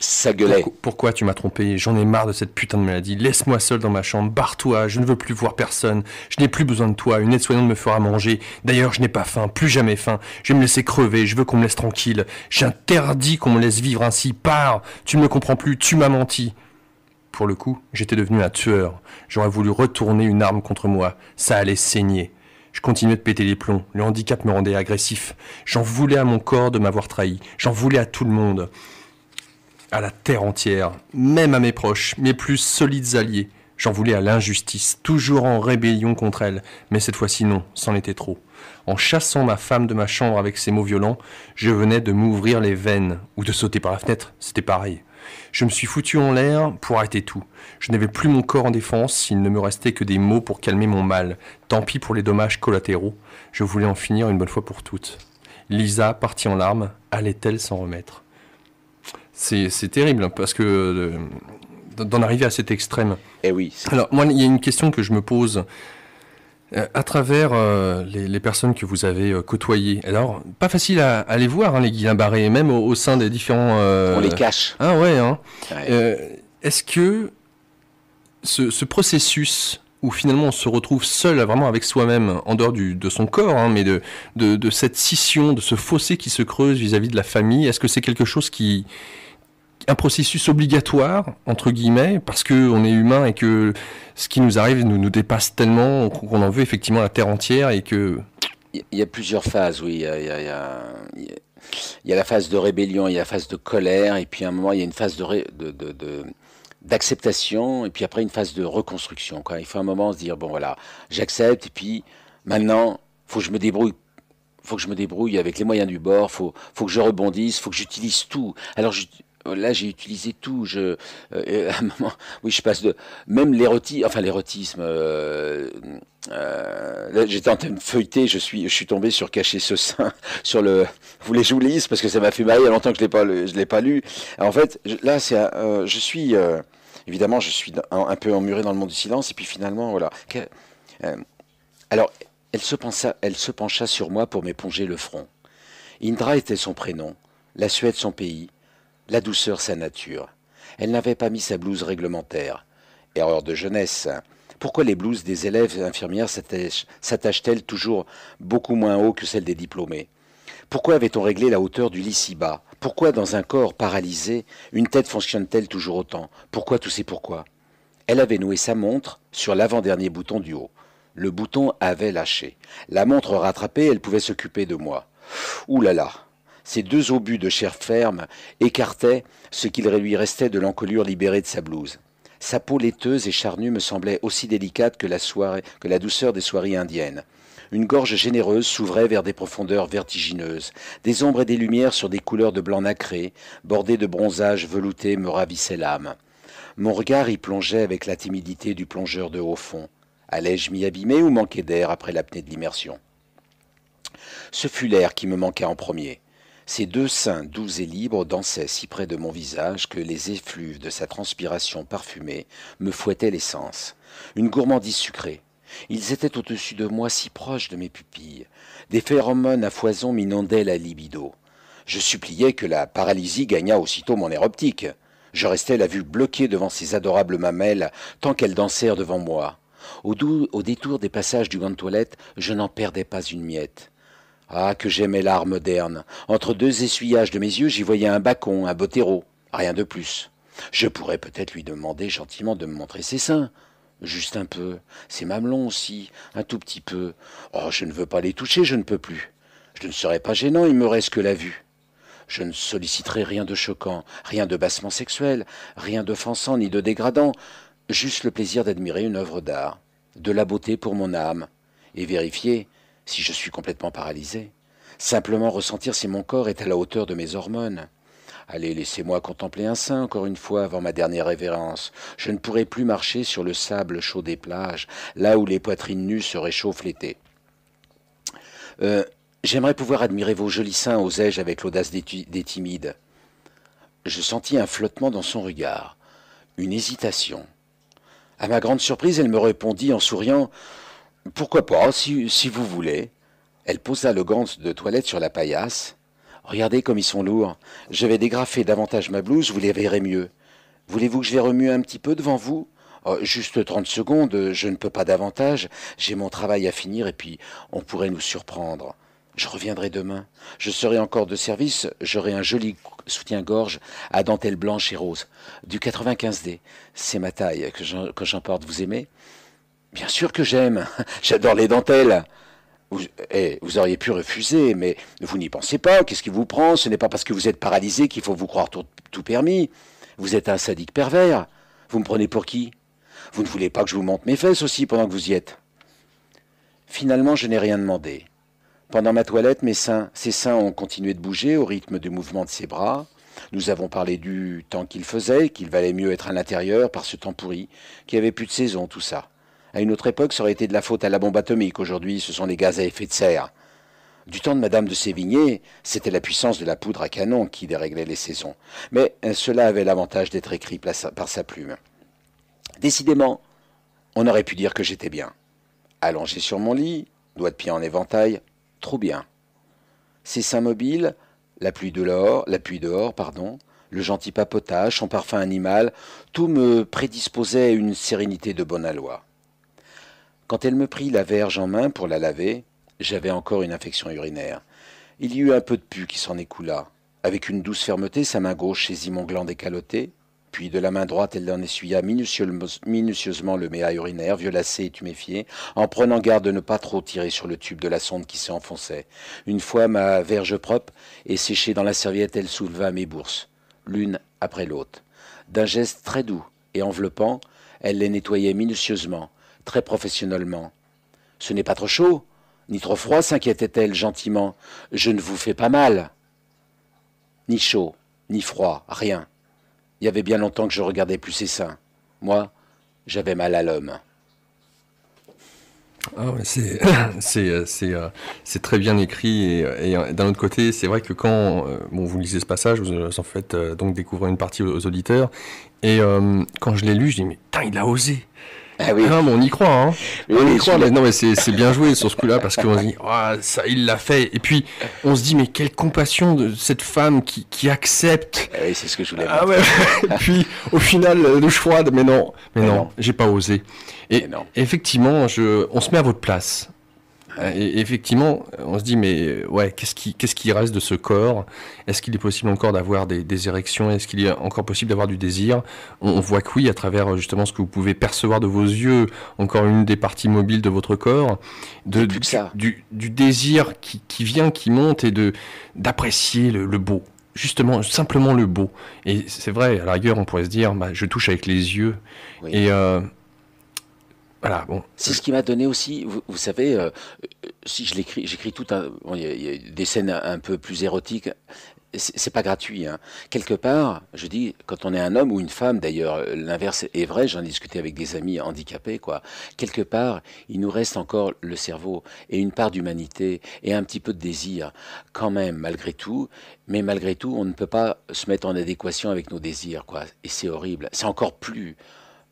Speaker 1: ça gueulait.
Speaker 2: Pourquoi tu m'as trompé? J'en ai marre de cette putain de maladie. Laisse-moi seul dans ma chambre, barre-toi, je ne veux plus voir personne. Je n'ai plus besoin de toi, une aide-soignante me fera manger. D'ailleurs, je n'ai pas faim, plus jamais faim. Je vais me laisser crever, je veux qu'on me laisse tranquille. J'interdis qu'on me laisse vivre ainsi. Pars, tu ne me comprends plus, tu m'as menti. Pour le coup, j'étais devenu un tueur. J'aurais voulu retourner une arme contre moi. Ça allait saigner. Je continuais de péter les plombs. Le handicap me rendait agressif. J'en voulais à mon corps de m'avoir trahi. J'en voulais à tout le monde. À la terre entière. Même à mes proches, mes plus solides alliés. J'en voulais à l'injustice, toujours en rébellion contre elle. Mais cette fois-ci non, c'en était trop. En chassant ma femme de ma chambre avec ces mots violents, je venais de m'ouvrir les veines. Ou de sauter par la fenêtre, c'était pareil. Je me suis foutu en l'air pour arrêter tout. Je n'avais plus mon corps en défense, il ne me restait que des mots pour calmer mon mal. Tant pis pour les dommages collatéraux, je voulais en finir une bonne fois pour toutes. Lisa, partie en larmes, allait-elle s'en remettre? C'est terrible, parce que d'en arriver à cet extrême.
Speaker 1: Eh oui.
Speaker 2: Alors, moi, il y a une question que je me pose. À travers les personnes que vous avez côtoyées, alors pas facile à les voir, hein, les Guillain-Barré, même au sein des différents...
Speaker 1: On les cache.
Speaker 2: Ah ouais, hein.
Speaker 1: Ouais.
Speaker 2: Est-ce que ce processus où finalement on se retrouve seul vraiment avec soi-même, en dehors de son corps, hein, mais de cette scission, de ce fossé qui se creuse vis-à-vis de la famille, est-ce que c'est quelque chose un processus obligatoire, entre guillemets, parce qu'on est humain et que ce qui nous arrive nous dépasse tellement qu'on en veut effectivement la terre entière et que...
Speaker 1: Il y a plusieurs phases, oui. Il y a la phase de rébellion, il y a la phase de colère, et puis à un moment, il y a une phase d'acceptation, et puis après une phase de reconstruction, quoi. Il faut un moment se dire, bon voilà, j'accepte, et puis maintenant, faut que je me débrouille avec les moyens du bord, faut que je rebondisse, faut que j'utilise tout. Alors là, j'ai utilisé tout. À un moment, oui, je passe de même l'érotisme. Là, j'étais en train de feuilleter. Je suis tombé sur Cacher ce sein sur le. Vous voulez que je vous lise parce que ça m'a fait marrer. Il y a longtemps que je l'ai pas lu. Alors, en fait, là, je suis évidemment, je suis un peu emmuré dans le monde du silence. Et puis finalement, voilà. Alors, elle se pencha sur moi pour m'éponger le front. Indra était son prénom, la Suède son pays. La douceur, sa nature. Elle n'avait pas mis sa blouse réglementaire. Erreur de jeunesse. Pourquoi les blouses des élèves infirmières s'attachent-elles toujours beaucoup moins haut que celles des diplômés? Pourquoi avait-on réglé la hauteur du lit si bas? Pourquoi, dans un corps paralysé, une tête fonctionne-t-elle toujours autant? Pourquoi tous ces pourquoi? Elle avait noué sa montre sur l'avant-dernier bouton du haut. Le bouton avait lâché. La montre rattrapée, elle pouvait s'occuper de moi. Ouh là là! Ces deux obus de chair ferme écartaient ce qu'il lui restait de l'encolure libérée de sa blouse. Sa peau laiteuse et charnue me semblait aussi délicate que la douceur des soieries indiennes. Une gorge généreuse s'ouvrait vers des profondeurs vertigineuses. Des ombres et des lumières sur des couleurs de blanc nacré, bordées de bronzage velouté, me ravissaient l'âme. Mon regard y plongeait avec la timidité du plongeur de haut fond. Allais-je m'y abîmer ou manquer d'air après l'apnée de l'immersion? Ce fut l'air qui me manqua en premier. Ses deux seins doux et libres dansaient si près de mon visage que les effluves de sa transpiration parfumée me fouettaient les sens. Une gourmandise sucrée. Ils étaient au-dessus de moi si proches de mes pupilles. Des phéromones à foison m'inondaient la libido. Je suppliais que la paralysie gagnât aussitôt mon aire optique. Je restais la vue bloquée devant ces adorables mamelles tant qu'elles dansèrent devant moi. Au détour des passages du gant de toilette, je n'en perdais pas une miette. Ah, que j'aimais l'art moderne. Entre deux essuyages de mes yeux, j'y voyais un bacon, un bottero. Rien de plus. Je pourrais peut-être lui demander gentiment de me montrer ses seins. Juste un peu. Ses mamelons aussi. Un tout petit peu. Oh, je ne veux pas les toucher, je ne peux plus. Je ne serais pas gênant, il me reste que la vue. Je ne solliciterai rien de choquant, rien de bassement sexuel, rien d'offensant ni de dégradant. Juste le plaisir d'admirer une œuvre d'art. De la beauté pour mon âme. Et vérifier si je suis complètement paralysé. Simplement ressentir si mon corps est à la hauteur de mes hormones. Allez, laissez-moi contempler un sein, encore une fois, avant ma dernière révérence. Je ne pourrai plus marcher sur le sable chaud des plages, là où les poitrines nues se réchauffent l'été. J'aimerais pouvoir admirer vos jolis seins, osai-je avec l'audace des timides. Je sentis un flottement dans son regard, une hésitation. À ma grande surprise, elle me répondit en souriant « Pourquoi pas, si vous voulez ». Elle posa le gant de toilette sur la paillasse. « Regardez comme ils sont lourds. Je vais dégrafer davantage ma blouse, vous les verrez mieux. Voulez-vous que je les remue un petit peu devant vous ? Juste 30 secondes, je ne peux pas davantage. J'ai mon travail à finir et puis on pourrait nous surprendre. Je reviendrai demain. Je serai encore de service, j'aurai un joli soutien-gorge à dentelle blanche et rose. Du 95D. C'est ma taille que j'emporte, vous aimez ? Bien sûr que j'aime. J'adore les dentelles. vous auriez pu refuser, mais vous n'y pensez pas. Qu'est-ce qui vous prend? Ce n'est pas parce que vous êtes paralysé qu'il faut vous croire tout permis. Vous êtes un sadique pervers. Vous me prenez pour qui? Vous ne voulez pas que je vous montre mes fesses aussi pendant que vous y êtes? Finalement, je n'ai rien demandé. Pendant ma toilette, ses seins ont continué de bouger au rythme du mouvement de ses bras. Nous avons parlé du temps qu'il faisait, qu'il valait mieux être à l'intérieur par ce temps pourri, qu'il n'y avait plus de saison, tout ça. À une autre époque, ça aurait été de la faute à la bombe atomique. Aujourd'hui, ce sont les gaz à effet de serre. Du temps de Madame de Sévigné, c'était la puissance de la poudre à canon qui déréglait les saisons. Mais cela avait l'avantage d'être écrit par sa plume. Décidément, on aurait pu dire que j'étais bien. Allongé sur mon lit, doigts de pied en éventail, trop bien. Ses seins mobiles, la pluie dehors, le gentil papotage, son parfum animal, tout me prédisposait à une sérénité de bonne aloi. Quand elle me prit la verge en main pour la laver, j'avais encore une infection urinaire. Il y eut un peu de pus qui s'en écoula. Avec une douce fermeté, sa main gauche saisit mon gland décaloté, puis de la main droite, elle en essuya minutieusement le méa urinaire, violacé et tuméfié, en prenant garde de ne pas trop tirer sur le tube de la sonde qui s'enfonçait. Une fois ma verge propre et séchée dans la serviette, elle souleva mes bourses, l'une après l'autre. D'un geste très doux et enveloppant, elle les nettoyait minutieusement, très professionnellement. « Ce n'est pas trop chaud, ni trop froid, s'inquiétait-elle gentiment. Je ne vous fais pas mal. Ni chaud, ni froid, rien. Il y avait bien longtemps que je regardais plus ses seins. Moi, j'avais mal à l'homme. »
Speaker 2: Ah ouais, c'est très bien écrit et d'un autre côté, c'est vrai que quand vous lisez ce passage, vous en faites donc découvrir une partie aux auditeurs et quand je l'ai lu, je dis mais putain, il a osé.
Speaker 1: Ah oui.
Speaker 2: Ah, mais on y croit, hein.
Speaker 1: Oui,
Speaker 2: on y croit, mais non, mais c'est bien joué sur ce coup-là parce qu'on se dit, ah, ça, il l'a fait. Et puis, on se dit, mais quelle compassion de cette femme qui accepte.
Speaker 1: Ah oui, c'est ce que je voulais dire.
Speaker 2: Ah ouais. Et puis, au final, douche froide, mais non, j'ai pas osé. Et effectivement, on se met à votre place. Et effectivement, on se dit, mais ouais, qu'est-ce qui reste de ce corps? Est-ce qu'il est possible encore d'avoir des érections? Est-ce qu'il est encore possible d'avoir du désir? On voit que oui, à travers justement ce que vous pouvez percevoir de vos yeux, encore une des parties mobiles de votre corps, du désir qui vient, qui monte, et d'apprécier le beau. Justement, simplement le beau. Et c'est vrai, à la rigueur, on pourrait se dire, je touche avec les yeux. Oui. Et voilà, bon.
Speaker 1: C'est ce qui m'a donné aussi, vous savez, si j'écris tout il y a des scènes un peu plus érotiques, c'est pas gratuit, hein. Quelque part, je dis, quand on est un homme ou une femme, d'ailleurs, l'inverse est vrai, j'en ai discuté avec des amis handicapés, quoi. Quelque part, il nous reste encore le cerveau et une part d'humanité et un petit peu de désir, quand même, malgré tout. Mais malgré tout, on ne peut pas se mettre en adéquation avec nos désirs, quoi. Et c'est horrible. C'est encore plus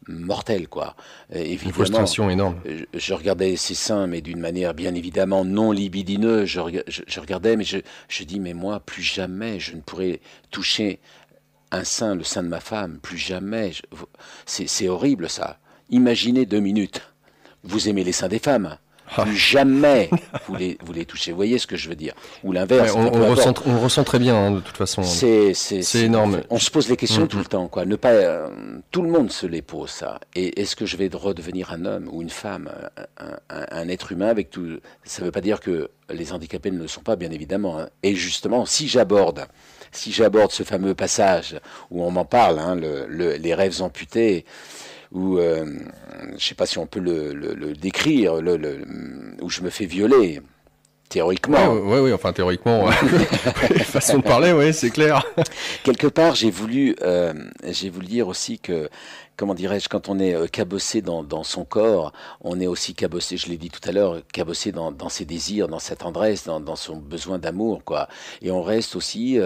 Speaker 1: mortel, quoi.
Speaker 2: Évidemment, une frustration énorme.
Speaker 1: Je regardais ses seins, mais d'une manière bien évidemment non libidineuse. Je regardais, mais je dis, mais moi, plus jamais je ne pourrais toucher un sein, le sein de ma femme, plus jamais. C'est horrible, ça. Imaginez 2 minutes. Vous aimez les seins des femmes. Plus jamais vous les touchez. Vous voyez ce que je veux dire? Ou l'inverse.
Speaker 2: Ouais, on le ressent très bien, hein, de toute façon.
Speaker 1: C'est
Speaker 2: énorme.
Speaker 1: On se pose les questions tout le temps, quoi. Tout le monde se les pose, ça. Et est-ce que je vais redevenir un homme ou une femme, un être humain avec tout? Ça ne veut pas dire que les handicapés ne le sont pas, bien évidemment, hein. Et justement, si j'aborde ce fameux passage où on m'en parle, hein, les rêves amputés, où je ne sais pas si on peut le décrire, où je me fais violer, théoriquement.
Speaker 2: Oui, enfin théoriquement, façon de parler, oui, c'est clair.
Speaker 1: Quelque part, j'ai voulu dire aussi que, comment dirais-je, quand on est cabossé dans son corps, on est aussi cabossé, je l'ai dit tout à l'heure, cabossé dans ses désirs, dans sa tendresse, dans son besoin d'amour, quoi. Et on reste aussi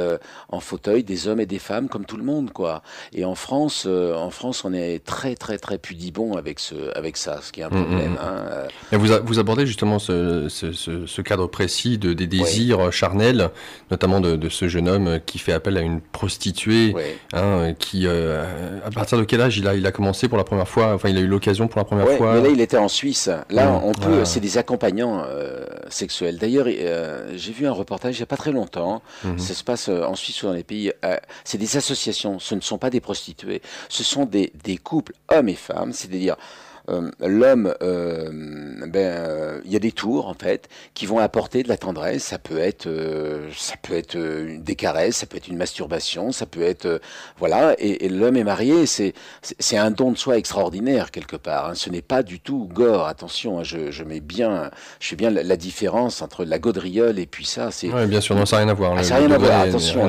Speaker 1: en fauteuil des hommes et des femmes comme tout le monde, quoi. Et en France, on est très, très, très pudibond avec ça, ce qui est un problème. Hein.
Speaker 2: Et vous abordez justement ce cadre précis des désirs charnels, notamment de ce jeune homme qui fait appel à une prostituée, hein, qui, à partir de quel âge il a commencé pour la première fois, enfin il a eu l'occasion pour la première fois.
Speaker 1: Mais là il était en Suisse. Là on peut, c'est des accompagnants sexuels. D'ailleurs j'ai vu un reportage il n'y a pas très longtemps. Ça se passe en Suisse ou dans les pays. C'est des associations. Ce ne sont pas des prostituées. Ce sont des couples hommes et femmes. C'est-à-dire l'homme, il y a des tours en fait qui vont apporter de la tendresse. Ça peut être des caresses, ça peut être une masturbation, ça peut être voilà. Et l'homme est marié, c'est un don de soi extraordinaire quelque part. Hein. Ce n'est pas du tout gore. Attention, hein, je fais bien la différence entre la gaudriole et puis ça. C'est
Speaker 2: ouais, bien sûr, non, ça n'a rien à voir.
Speaker 1: ça n'a rien à voir. Attention,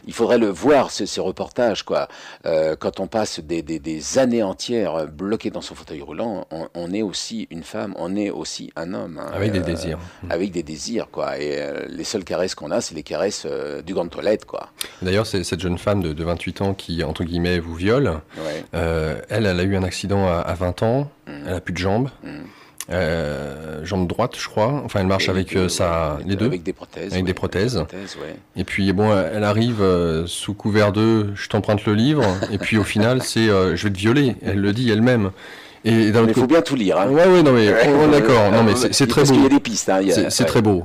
Speaker 1: il faudrait le voir ces reportages quoi. Quand on passe des années entières bloqué dans son fauteuil roulant, on est aussi une femme, on est aussi un homme. Hein,
Speaker 2: avec des désirs.
Speaker 1: Avec des désirs, quoi. Et les seules caresses qu'on a, c'est les caresses du gant de toilette, quoi.
Speaker 2: D'ailleurs, c'est cette jeune femme de 28 ans qui, entre guillemets, vous viole.
Speaker 1: Ouais.
Speaker 2: Elle a eu un accident à 20 ans. Elle a plus de jambes. Jambe droite, je crois. Enfin, elle marche avec les deux.
Speaker 1: Avec des prothèses.
Speaker 2: Avec des prothèses.
Speaker 1: Ouais.
Speaker 2: Et puis, bon, elle arrive sous couvert de « je t'emprunte le livre ». Et puis, au final, c'est « je vais te violer ». Elle le dit elle-même. Et
Speaker 1: il faut bien tout lire. Hein.
Speaker 2: Ouais, non mais d'accord. Non mais c'est très beau.
Speaker 1: Parce qu'il y a des pistes. Hein,
Speaker 2: c'est très beau.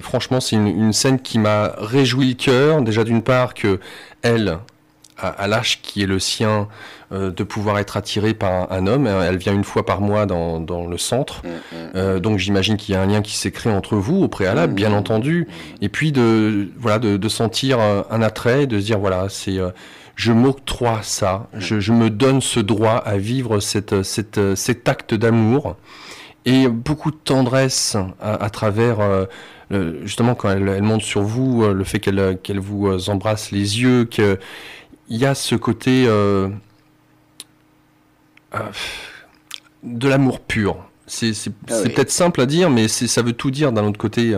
Speaker 2: Franchement, c'est une scène qui m'a réjoui le cœur. Déjà d'une part que elle, à l'âge qui est le sien, de pouvoir être attirée par un homme. Elle vient une fois par mois dans le centre. Donc j'imagine qu'il y a un lien qui s'est créé entre vous au préalable, bien entendu. Et puis de sentir un attrait, de se dire voilà, c'est je m'octroie ça, je me donne ce droit à vivre cet acte d'amour et beaucoup de tendresse à travers justement quand elle monte sur vous, le fait qu'elle vous embrasse les yeux, qu'il y a ce côté de l'amour pur. C'est peut-être simple à dire, mais ça veut tout dire d'un autre côté.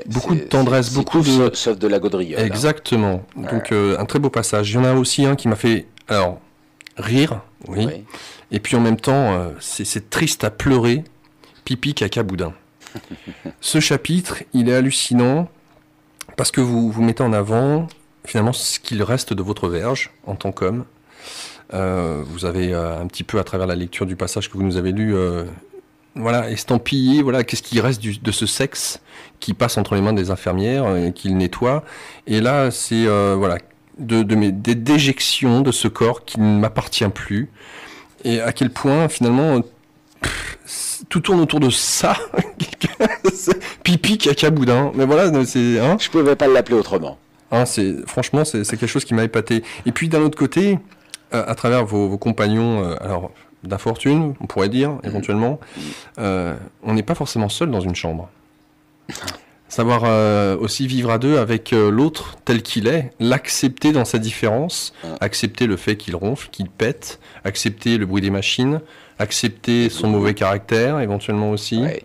Speaker 2: Beaucoup de tendresse, beaucoup de...
Speaker 1: Sauf de la gaudriole.
Speaker 2: Exactement. Hein. Donc un très beau passage. Il y en a aussi un qui m'a fait rire, oui. Et puis en même temps, c'est triste à pleurer. Pipi, caca, boudin. Ce chapitre, il est hallucinant parce que vous mettez en avant finalement ce qu'il reste de votre verge en tant qu'homme. Vous avez un petit peu à travers la lecture du passage que vous nous avez lu... estampillé, qu'est-ce qui reste de ce sexe qui passe entre les mains des infirmières, qu'il nettoie. Et là, c'est des déjections de ce corps qui ne m'appartient plus. Et à quel point, finalement, tout tourne autour de ça. Pipi, caca, boudin. Mais voilà, c'est... Hein,
Speaker 1: je pouvais pas l'appeler autrement.
Speaker 2: Hein, franchement, c'est quelque chose qui m'a épaté. Et puis, d'un autre côté, à travers vos compagnons... d'infortune, on pourrait dire, éventuellement, on n'est pas forcément seul dans une chambre. Savoir aussi vivre à deux avec l'autre tel qu'il est, l'accepter dans sa différence, accepter le fait qu'il ronfle, qu'il pète, accepter le bruit des machines, accepter son mauvais caractère, éventuellement aussi. Ouais.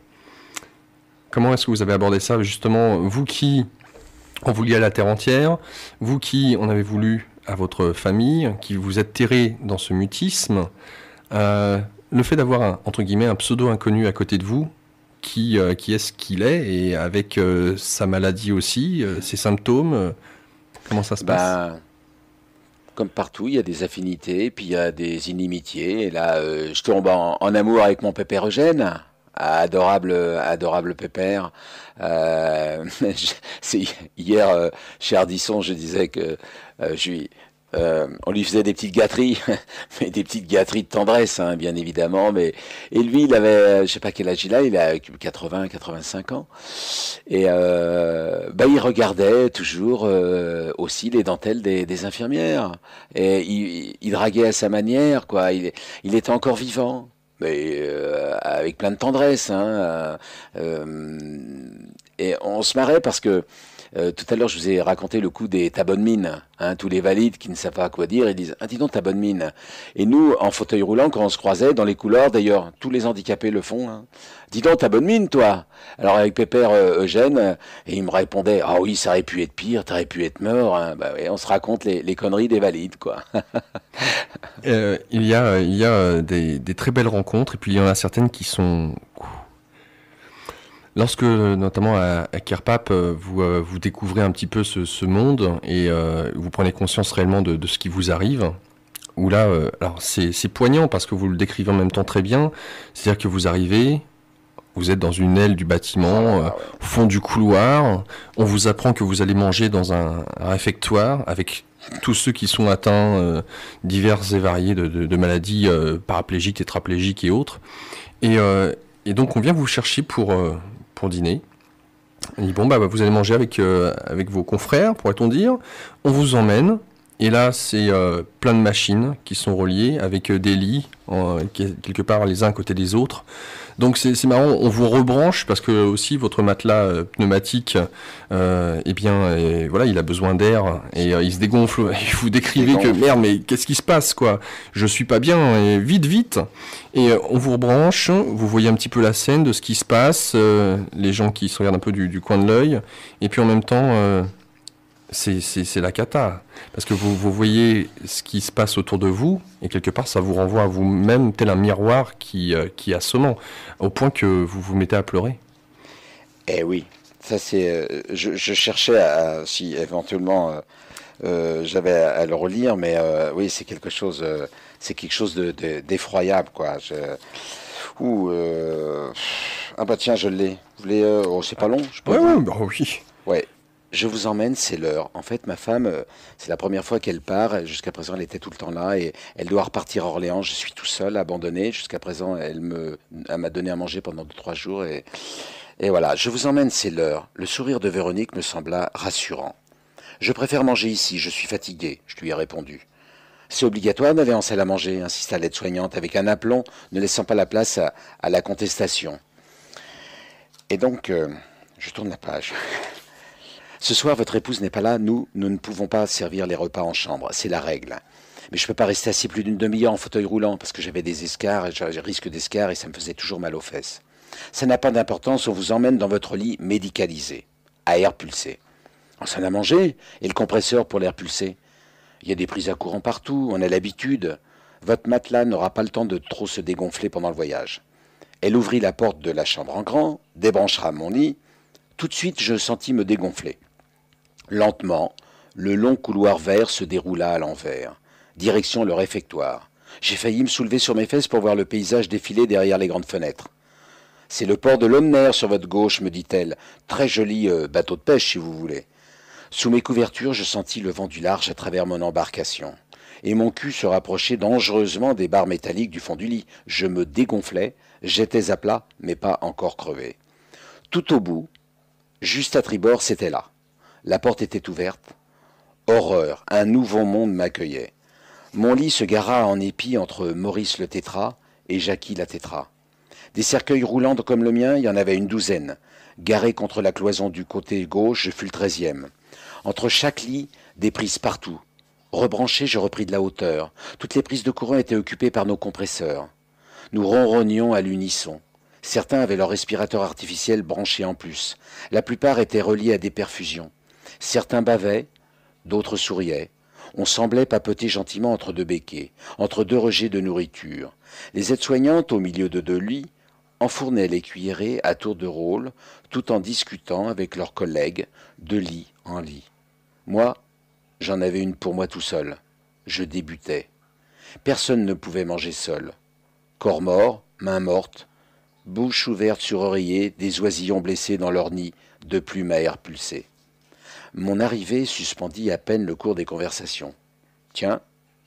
Speaker 2: Comment est-ce que vous avez abordé ça, justement, vous qui en vouliez à la terre entière, vous qui en avez voulu à votre famille, qui vous êtes terré dans ce mutisme, le fait d'avoir entre guillemets un pseudo inconnu à côté de vous, qui est ce qu'il est, et avec sa maladie aussi, ses symptômes, comment ça se passe?
Speaker 1: Comme partout, il y a des affinités, puis il y a des inimitiés. Et là, je tombe en amour avec mon pépère Eugène, adorable pépère. Hier, chez Ardisson, je disais que on lui faisait des petites gâteries, mais des petites gâteries de tendresse, hein, bien évidemment. Et lui, il avait, je sais pas quel âge il a 80, 85 ans. Et il regardait toujours aussi les dentelles des infirmières. Et il draguait à sa manière, quoi. Il était encore vivant, mais avec plein de tendresse. Hein, et on se marrait parce que tout à l'heure, je vous ai raconté le coup des « t'as bonne mine ». Hein, tous les valides qui ne savent pas quoi dire, ils disent « Ah, dis donc, t'as bonne mine ». Et nous, en fauteuil roulant, quand on se croisait dans les couloirs, d'ailleurs, tous les handicapés le font, hein, « Dis donc, t'as bonne mine, toi ». Alors avec pépère Eugène, et il me répondait « Ah oui, ça aurait pu être pire, t'aurais pu être mort hein. ». On se raconte les conneries des valides, quoi.
Speaker 2: Il y a des très belles rencontres, et puis il y en a certaines qui sont... Lorsque, notamment à Kerpap, vous découvrez un petit peu ce monde et vous prenez conscience réellement de ce qui vous arrive, où là, alors c'est poignant parce que vous le décrivez en même temps très bien, c'est-à-dire que vous arrivez Vous êtes dans une aile du bâtiment,
Speaker 1: Ah, ouais.
Speaker 2: au fond du couloir. On vous apprend que vous allez manger dans un réfectoire avec tous ceux qui sont atteints diverses et variées de maladies paraplégiques, tétraplégiques et autres. Et, euh, et donc on vient vous chercher pour dîner. On dit bon bah vous allez manger avec vos confrères, pourrait-on dire. On vous emmène. Et là, c'est plein de machines qui sont reliées avec des lits, quelque part les uns à côté des autres. Donc c'est marrant, on vous rebranche parce que aussi votre matelas pneumatique, eh bien, voilà, il a besoin d'air et il se dégonfle. Et vous décrivez que merde, mais qu'est-ce qui se passe quoi? Je suis pas bien, et vite, vite. Et on vous rebranche, vous voyez un petit peu la scène de ce qui se passe, les gens qui se regardent un peu du coin de l'œil, et puis en même temps. C'est la cata, parce que vous voyez ce qui se passe autour de vous, et quelque part ça vous renvoie à vous-même tel un miroir qui est assommant, au point que vous vous mettez à pleurer.
Speaker 1: Eh oui, ça c'est. Je cherchais si éventuellement j'avais à le relire, mais oui, c'est quelque chose d'effroyable, quoi. Ah bah tiens, je l'ai. Vous voulez, oh, c'est pas long, je peux
Speaker 2: Ouais,
Speaker 1: vous.
Speaker 2: ouais, bah oui.
Speaker 1: Ouais. Je vous emmène, c'est l'heure. En fait, ma femme, c'est la première fois qu'elle part. Jusqu'à présent, elle était tout le temps là et elle doit repartir à Orléans. Je suis tout seul, abandonné. Jusqu'à présent, elle m'a donné à manger pendant 2, 3 jours et voilà. Je vous emmène, c'est l'heure. Le sourire de Véronique me sembla rassurant. Je préfère manger ici. Je suis fatigué. Je lui ai répondu. C'est obligatoire d'aller en salle à manger, insista l'aide-soignante avec un aplomb, ne laissant pas la place à la contestation. Et donc, je tourne la page. Ce soir, votre épouse n'est pas là, nous ne pouvons pas servir les repas en chambre, c'est la règle. Mais je ne peux pas rester assis plus d'une demi-heure en fauteuil roulant, parce que j'avais des escarres, et j'avais risque d'escarres, et ça me faisait toujours mal aux fesses. Ça n'a pas d'importance, on vous emmène dans votre lit médicalisé, à air pulsé. On s'en a mangé, et le compresseur pour l'air pulsé. Il y a des prises à courant partout, on a l'habitude. Votre matelas n'aura pas le temps de trop se dégonfler pendant le voyage. Elle ouvrit la porte de la chambre en grand, débranchera mon lit. Tout de suite, je sentis me dégonfler. Lentement, le long couloir vert se déroula à l'envers, direction le réfectoire. J'ai failli me soulever sur mes fesses pour voir le paysage défiler derrière les grandes fenêtres. C'est le port de l'Omner sur votre gauche, me dit-elle. Très joli bateau de pêche, si vous voulez. Sous mes couvertures, je sentis le vent du large à travers mon embarcation. Et mon cul se rapprochait dangereusement des barres métalliques du fond du lit. Je me dégonflais, j'étais à plat, mais pas encore crevé. Tout au bout, juste à tribord, c'était là. La porte était ouverte. Horreur, un nouveau monde m'accueillait. Mon lit se gara en épi entre Maurice le tétra et Jackie la tétra. Des cercueils roulants comme le mien, il y en avait une douzaine. Garés contre la cloison du côté gauche, je fus le 13e. Entre chaque lit, des prises partout. Rebranché, je repris de la hauteur. Toutes les prises de courant étaient occupées par nos compresseurs. Nous ronronnions à l'unisson. Certains avaient leur respirateur artificiel branché en plus. La plupart étaient reliés à des perfusions. Certains bavaient, d'autres souriaient. On semblait papoter gentiment entre deux béquets, entre deux rejets de nourriture. Les aides-soignantes, au milieu de 2 lits, enfournaient les cuillerées à tour de rôle, tout en discutant avec leurs collègues, de lit en lit. Moi, j'en avais une pour moi tout seul. Je débutais. Personne ne pouvait manger seul. Corps mort, mains mortes, bouche ouverte sur oreiller, des oisillons blessés dans leur nid de plumes à air pulsé. Mon arrivée suspendit à peine le cours des conversations. Tiens,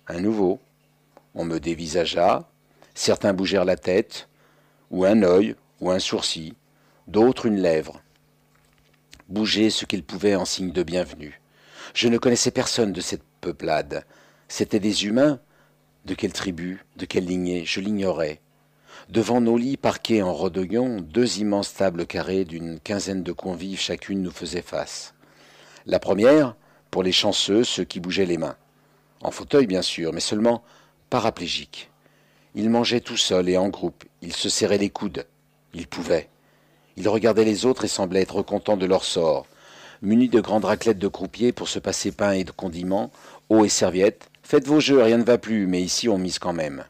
Speaker 1: un nouveau. On me dévisagea, certains bougèrent la tête, ou un œil, ou un sourcil, d'autres une lèvre. Bouger ce qu'ils pouvaient en signe de bienvenue. Je ne connaissais personne de cette peuplade. C'étaient des humains. De quelle tribu, de quelle lignée, je l'ignorais. Devant nos lits parqués en rodognon, 2 immenses tables carrées d'une quinzaine de convives chacune nous faisaient face. La première, pour les chanceux, ceux qui bougeaient les mains. En fauteuil, bien sûr, mais seulement paraplégiques. Ils mangeaient tout seuls et en groupe. Ils se serraient les coudes. Ils pouvaient. Ils regardaient les autres et semblaient être contents de leur sort. Munis de grandes raclettes de croupiers pour se passer pain et de condiments, eau et serviettes. Faites vos jeux, rien ne va plus, mais ici on mise quand même.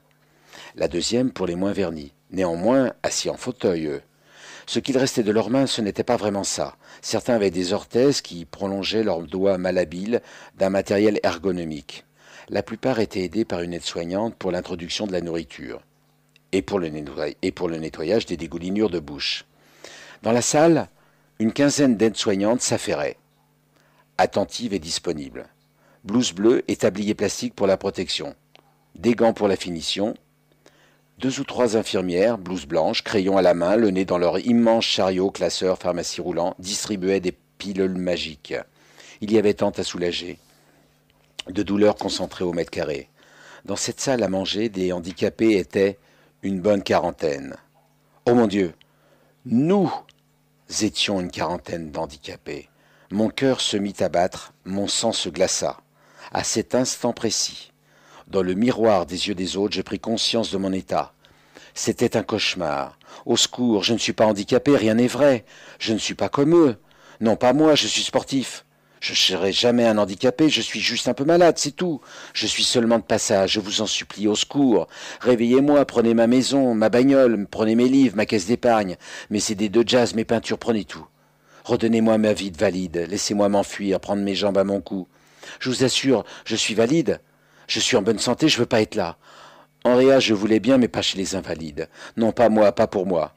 Speaker 1: La deuxième pour les moins vernis. Néanmoins, assis en fauteuil, eux. Ce qu'il restait de leurs mains, ce n'était pas vraiment ça. Certains avaient des orthèses qui prolongeaient leurs doigts malhabiles d'un matériel ergonomique. La plupart étaient aidés par une aide-soignante pour l'introduction de la nourriture. et pour le nettoyage des dégoulinures de bouche. Dans la salle, une quinzaine d'aides-soignantes s'affairaient, attentives et disponibles. Blouse bleue et tablier plastique pour la protection, des gants pour la finition, 2 ou 3 infirmières, blouse blanche, crayon à la main, le nez dans leur immense chariot classeur pharmacie roulant, distribuaient des pilules magiques. Il y avait tant à soulager, de douleurs concentrées au mètre carré. Dans cette salle à manger, des handicapés étaient une bonne quarantaine. Oh mon Dieu, nous étions une quarantaine d'handicapés. Mon cœur se mit à battre, mon sang se glaça. À cet instant précis, dans le miroir des yeux des autres, je pris conscience de mon état. C'était un cauchemar. Au secours, je ne suis pas handicapé, rien n'est vrai. Je ne suis pas comme eux. Non, pas moi, je suis sportif. Je ne serai jamais un handicapé, je suis juste un peu malade, c'est tout. Je suis seulement de passage, je vous en supplie, au secours. Réveillez-moi, prenez ma maison, ma bagnole, prenez mes livres, ma caisse d'épargne, mes CD de jazz, mes peintures, prenez tout. Redonnez-moi ma vie de valide, laissez-moi m'enfuir, prendre mes jambes à mon cou. Je vous assure, je suis valide. Je suis en bonne santé, je veux pas être là. En réa, je voulais bien, mais pas chez les invalides. Non, pas moi, pas pour moi.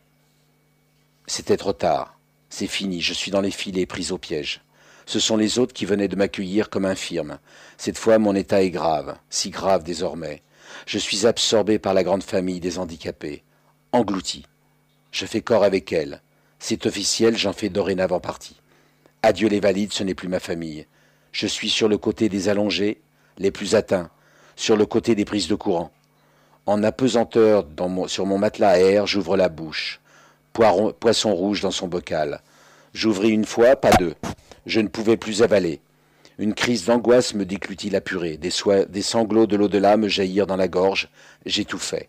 Speaker 1: C'était trop tard. C'est fini, je suis dans les filets, pris au piège. Ce sont les autres qui venaient de m'accueillir comme infirme. Cette fois, mon état est grave, si grave désormais. Je suis absorbé par la grande famille des handicapés. Englouti. Je fais corps avec elle. C'est officiel, j'en fais dorénavant partie. Adieu les valides, ce n'est plus ma famille. Je suis sur le côté des allongés, les plus atteints, sur le côté des prises de courant. En apesanteur sur mon matelas à air, j'ouvre la bouche. Poisson rouge dans son bocal. J'ouvris une fois, pas deux. Je ne pouvais plus avaler. Une crise d'angoisse me déclutit la purée. Des sanglots de l'au-delà me jaillirent dans la gorge. J'étouffais.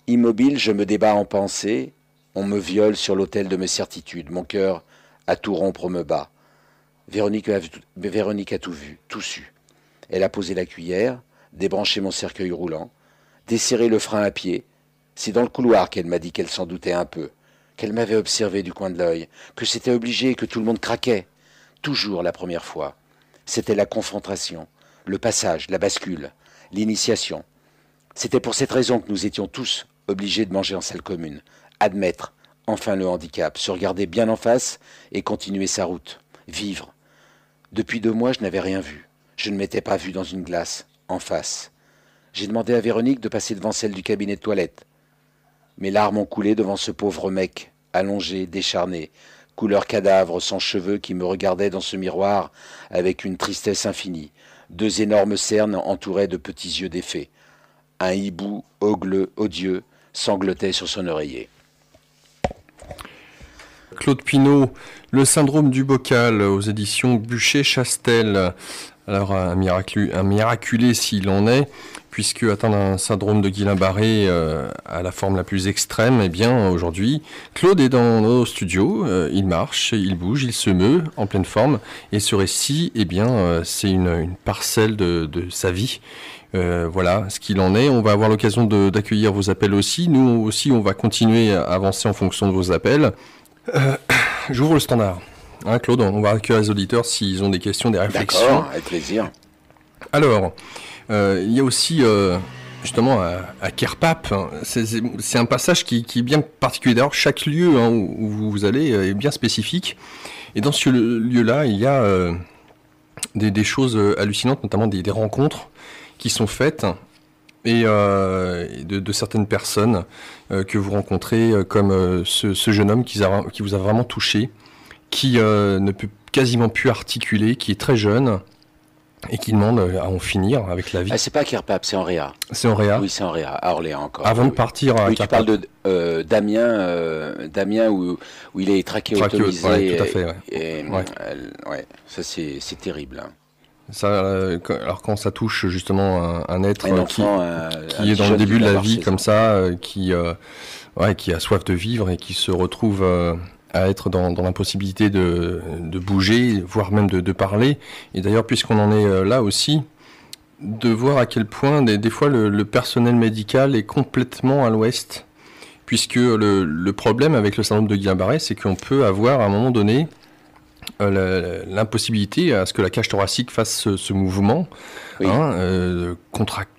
Speaker 1: Immobile, je me débat en pensée. On me viole sur l'autel de mes certitudes. Mon cœur, à tout rompre, me bat. Véronique a tout vu, tout su. Elle a posé la cuillère, débranché mon cercueil roulant, desserré le frein à pied. C'est dans le couloir qu'elle m'a dit qu'elle s'en doutait un peu, qu'elle m'avait observé du coin de l'œil, que c'était obligé, que tout le monde craquait. Toujours la première fois. C'était la confrontation, le passage, la bascule, l'initiation. C'était pour cette raison que nous étions tous obligés de manger en salle commune, admettre enfin le handicap, se regarder bien en face et continuer sa route, vivre. Depuis 2 mois, je n'avais rien vu. Je ne m'étais pas vu dans une glace, en face. J'ai demandé à Véronique de passer devant celle du cabinet de toilette. Mes larmes ont coulé devant ce pauvre mec, allongé, décharné, couleur cadavre, sans cheveux, qui me regardait dans ce miroir avec une tristesse infinie. 2 énormes cernes entouraient de petits yeux défaits. Un hibou, ogleux, odieux, sanglotait sur son oreiller.
Speaker 2: Claude Pinault, Le syndrome du bocal, aux éditions Buchet-Chastel. Alors, un miraculé s'il en est, puisque atteint d'un syndrome de Guillain-Barré à la forme la plus extrême, eh bien, aujourd'hui, Claude est dans nos studios, il marche, il bouge, il se meut en pleine forme, et ce récit, eh bien, c'est une parcelle de sa vie. Voilà ce qu'il en est. On va avoir l'occasion d'accueillir vos appels aussi. Nous aussi, on va continuer à avancer en fonction de vos appels. J'ouvre le standard. Hein, Claude, on va accueillir les auditeurs s'ils ont des questions, des réflexions.
Speaker 1: D'accord, avec plaisir.
Speaker 2: Alors, il y a aussi, justement, à Kerpap, hein, c'est un passage qui est bien particulier. D'ailleurs, chaque lieu hein, où vous allez est bien spécifique. Et dans ce lieu-là, il y a des choses hallucinantes, notamment des rencontres qui sont faites et de certaines personnes que vous rencontrez, comme ce jeune homme qui vous a vraiment touché, qui ne peut quasiment plus articuler, qui est très jeune et qui demande à en finir avec la vie.
Speaker 1: Ah, c'est pas à Kerpap, c'est en Réa.
Speaker 2: C'est en Réa.
Speaker 1: Oui, c'est en Réa, à Orléans encore.
Speaker 2: Avant de partir à
Speaker 1: Kerpap. Tu parles de Damien où il est trachéotomisé.
Speaker 2: Ouais, tout à fait.
Speaker 1: Ouais, ça c'est terrible. Hein.
Speaker 2: Ça, alors quand ça touche justement un être qui est dans le début de la vie comme ça, qui a soif de vivre et qui se retrouve à être dans l'impossibilité de bouger, voire même de parler. Et d'ailleurs, puisqu'on en est là aussi, de voir à quel point des fois le personnel médical est complètement à l'ouest, puisque le problème avec le syndrome de Guillain-Barré, c'est qu'on peut avoir à un moment donné l'impossibilité à ce que la cage thoracique fasse ce mouvement, oui.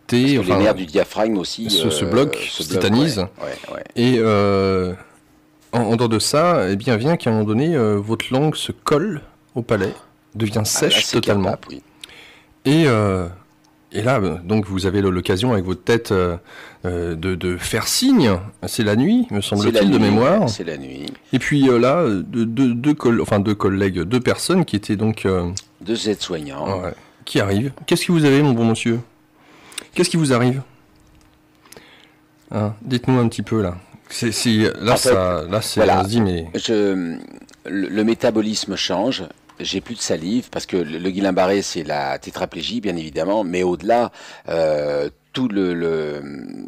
Speaker 2: T.
Speaker 1: Parce que les nerfs du diaphragme aussi
Speaker 2: se bloquent, se tétanisent.
Speaker 1: Ouais.
Speaker 2: Et en dehors de ça, eh bien, vient qu'à un moment donné, votre langue se colle au palais, devient sèche
Speaker 1: là,
Speaker 2: totalement.
Speaker 1: Capable, oui.
Speaker 2: Et là, donc, vous avez l'occasion avec votre tête de faire signe. C'est la nuit, me semble-t-il, de mémoire.
Speaker 1: C'est la nuit.
Speaker 2: Et puis là, deux collègues, deux personnes qui étaient donc...
Speaker 1: Deux aides-soignants.
Speaker 2: Ouais, qui arrivent. Qu'est-ce que vous avez, mon bon monsieur? Qu'est-ce qui vous arrive? Hein, dites-nous un petit peu, là. Là, on se dit, mais...
Speaker 1: Le métabolisme change. J'ai plus de salive parce que le Guillain-Barré, c'est la tétraplégie, bien évidemment, mais au-delà, il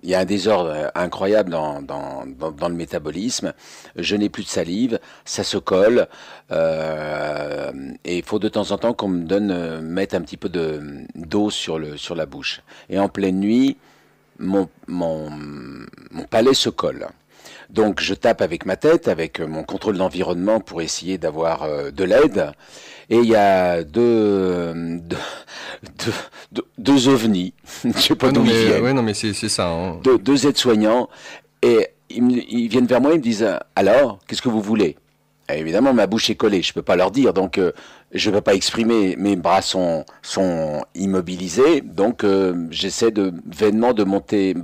Speaker 1: y a un désordre incroyable dans le métabolisme. Je n'ai plus de salive, ça se colle, et il faut de temps en temps qu'on me mette un petit peu d'eau sur la bouche. Et en pleine nuit, mon palais se colle. Donc je tape avec ma tête, avec mon contrôle d'environnement pour essayer d'avoir de l'aide. Et il y a deux ovnis, je sais pas d'où ils viennent.
Speaker 2: Ouais, non mais c'est ça. Hein.
Speaker 1: Deux aides-soignants. Et ils viennent vers moi, ils me disent « Alors, qu'est-ce que vous voulez ?» Et évidemment, ma bouche est collée, je peux pas leur dire, donc je peux pas exprimer, mes bras sont immobilisés, donc j'essaie vainement de montrer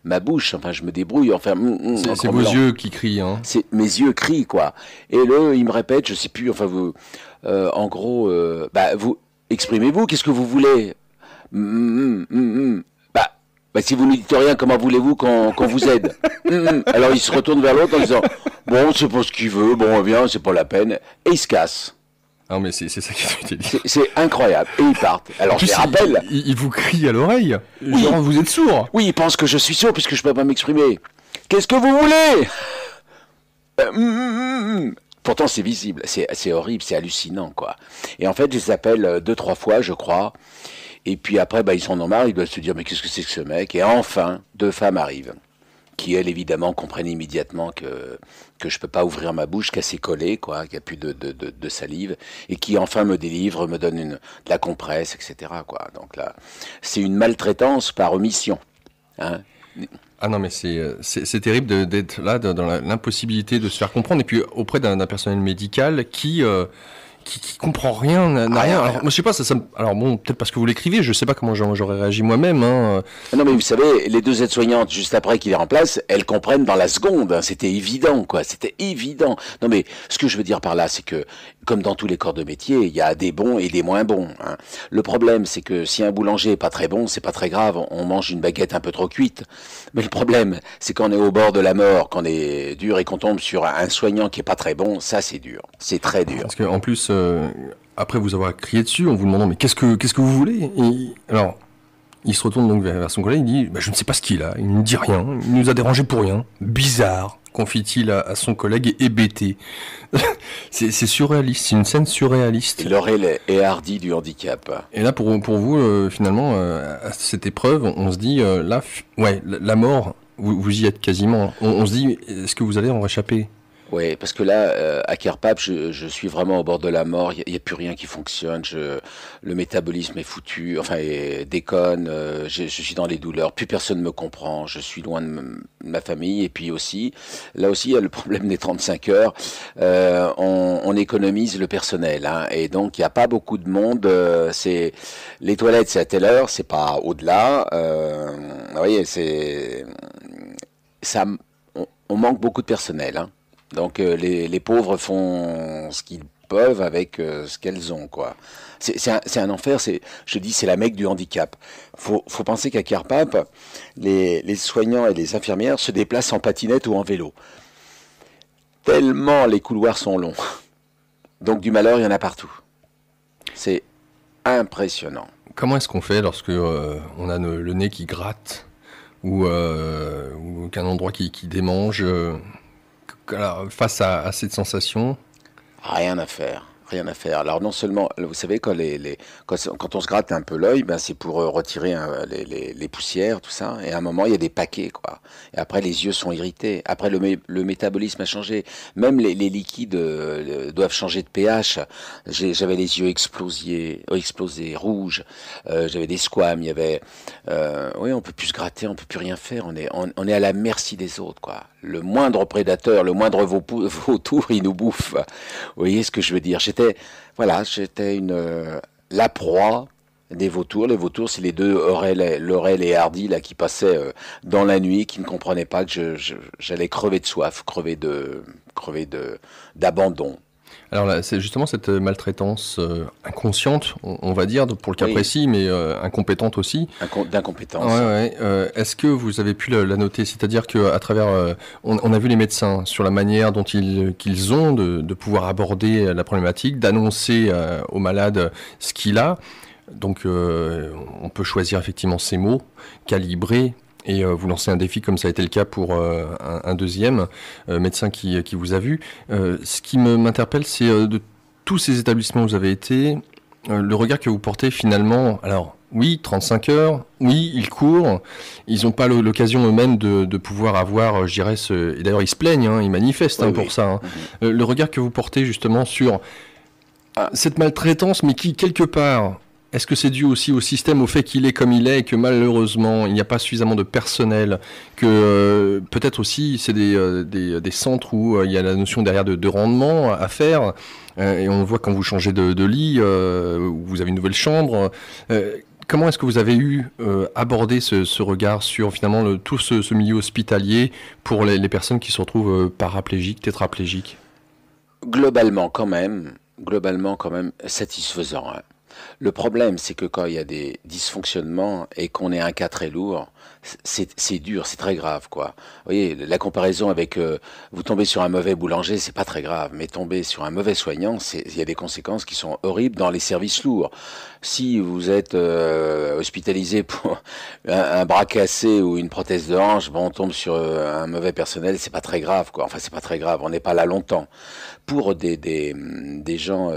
Speaker 1: ma bouche, enfin je me débrouille, enfin...
Speaker 2: c'est vos yeux qui crient, hein.
Speaker 1: Mes yeux crient, quoi. Et là, ils me répètent, je sais plus, enfin en gros, vous, exprimez-vous, qu'est-ce que vous voulez? Bah, si vous ne dites rien, comment voulez-vous qu'on vous aide? Alors il se retourne vers l'autre en disant bon, c'est pas ce qu'il veut, bon, viens, c'est pas la peine, et il se casse.
Speaker 2: Non mais c'est ça qui fait dire.
Speaker 1: C'est incroyable, et ils partent. Alors je les rappelle.
Speaker 2: Il vous crie à l'oreille.
Speaker 1: Oui.
Speaker 2: Genre vous êtes sourd.
Speaker 1: Oui, il pense que je suis sourd puisque je peux pas m'exprimer. Qu'est-ce que vous voulez? Pourtant c'est visible, c'est horrible, c'est hallucinant, quoi. Et en fait, je les appelle 2-3 fois, je crois. Et puis après, ils s'en ont marre, ils doivent se dire, mais qu'est-ce que c'est que ce mec? Et enfin, 2 femmes arrivent, qui elles, évidemment, comprennent immédiatement que je peux pas ouvrir ma bouche, qu'elle s'est collée, quoi, qu'il n'y a plus de salive, et qui enfin me délivrent, me donnent de la compresse, etc., quoi. Donc là, c'est une maltraitance par omission, hein.
Speaker 2: Ah non, mais c'est terrible d'être là dans l'impossibilité de se faire comprendre, et puis auprès d'un personnel médical qui comprend rien, n'a rien. Alors, moi, je sais pas, alors bon, peut-être parce que vous l'écrivez, je sais pas comment j'aurais réagi moi-même. Hein.
Speaker 1: Non, mais vous savez, les 2 aides-soignantes, juste après qu'ils les remplacent, elles comprennent dans la seconde. Hein, c'était évident, quoi. C'était évident. Non, mais ce que je veux dire par là, c'est que, comme dans tous les corps de métier, il y a des bons et des moins bons. Hein. Le problème, c'est que si un boulanger est pas très bon, c'est pas très grave. On mange une baguette un peu trop cuite. Mais le problème, c'est quand on est au bord de la mort, qu'on est dur et qu'on tombe sur un soignant qui est pas très bon, ça, c'est dur. C'est très dur.
Speaker 2: Parce qu'en plus, après vous avoir crié dessus en vous demandant mais qu'est-ce que vous voulez? Et alors il se retourne donc vers son collègue, il dit je ne sais pas ce qu'il a, il ne dit rien, il nous a dérangé pour rien, bizarre, confie-t-il à son collègue hébété. c'est surréaliste, c'est une scène surréaliste.
Speaker 1: L'oreille est hardie du handicap.
Speaker 2: Et là pour vous finalement à cette épreuve on se dit là la mort vous y êtes quasiment, on se dit est-ce que vous allez en réchapper?
Speaker 1: Oui, parce que là, à Kerpap, je suis vraiment au bord de la mort. Il y a plus rien qui fonctionne. Le métabolisme est foutu, enfin, déconne. Je suis dans les douleurs. Plus personne me comprend. Je suis loin de ma famille. Et puis aussi, là aussi, il y a le problème des 35 heures. On économise le personnel, hein, et donc il n'y a pas beaucoup de monde. C'est les toilettes, c'est à telle heure, c'est pas au-delà. Vous voyez, on manque beaucoup de personnel, hein. Donc les pauvres font ce qu'ils peuvent avec ce qu'elles ont, quoi. C'est un enfer, je dis c'est la Mecque du handicap. Faut penser qu'à Kerpap, les soignants et les infirmières se déplacent en patinette ou en vélo. Tellement les couloirs sont longs. Donc du malheur, il y en a partout. C'est impressionnant.
Speaker 2: Comment est-ce qu'on fait lorsque on a le nez qui gratte ou qu'un endroit qui démange face à cette sensation?
Speaker 1: Rien à faire. Rien à faire. Alors non seulement, vous savez, quand on se gratte un peu l'œil, ben, c'est pour retirer les poussières, tout ça. Et à un moment, il y a des paquets, quoi. Et après, les yeux sont irrités. Après, le métabolisme a changé. Même les liquides doivent changer de pH. J'avais les yeux explosés, rouges. J'avais des squames. Il y avait, oui, on peut plus se gratter, on peut plus rien faire. On est à la merci des autres, quoi. Le moindre prédateur, le moindre vautour, il nous bouffe. Vous voyez ce que je veux dire? J'étais la proie des vautours. Les vautours, c'est les deux Laurel et Hardy là qui passaient dans la nuit, qui ne comprenaient pas que j'allais crever de soif, d'abandon.
Speaker 2: Alors là, c'est justement cette maltraitance inconsciente, on va dire, pour le cas
Speaker 1: Oui,
Speaker 2: précis, mais incompétente aussi.
Speaker 1: d'incompétence.
Speaker 2: Ouais, ouais. Est-ce que vous avez pu la noter? C'est-à-dire qu'à travers, on a vu les médecins sur la manière dont qu'ils ont de pouvoir aborder la problématique, d'annoncer au malade ce qu'il a. Donc, on peut choisir effectivement ses mots, calibrer. Et vous lancez un défi comme ça a été le cas pour un deuxième médecin qui vous a vu. Ce qui m'interpelle, c'est de tous ces établissements où vous avez été, le regard que vous portez finalement. Alors oui, 35 heures, oui, ils courent, ils n'ont pas l'occasion eux-mêmes de pouvoir avoir, je dirais, et d'ailleurs ils se plaignent, hein, ils manifestent
Speaker 1: Oui,
Speaker 2: pour
Speaker 1: oui.
Speaker 2: ça. Hein.
Speaker 1: Mhm.
Speaker 2: Le regard que vous portez justement sur
Speaker 1: Ah,
Speaker 2: cette maltraitance, mais qui, quelque part, est-ce que c'est dû aussi au système, au fait qu'il est comme il est, et que malheureusement, il n'y a pas suffisamment de personnel, que peut-être aussi c'est des centres où il y a la notion derrière de rendement à faire, et on voit quand vous changez de lit, où vous avez une nouvelle chambre. Comment est-ce que vous avez abordé ce regard sur finalement tout ce milieu hospitalier pour les personnes qui se retrouvent paraplégiques, tétraplégiques?
Speaker 1: Globalement quand même satisfaisant, hein. Le problème, c'est que quand il y a des dysfonctionnements et qu'on est un cas très lourd, c'est dur, c'est très grave, quoi. Vous voyez, la comparaison avec vous tombez sur un mauvais boulanger, c'est pas très grave, mais tomber sur un mauvais soignant, il y a des conséquences qui sont horribles dans les services lourds. Si vous êtes hospitalisé pour un bras cassé ou une prothèse de hanche, bon, on tombe sur un mauvais personnel, c'est pas très grave, quoi. Enfin, c'est pas très grave, on n'est pas là longtemps. Pour des gens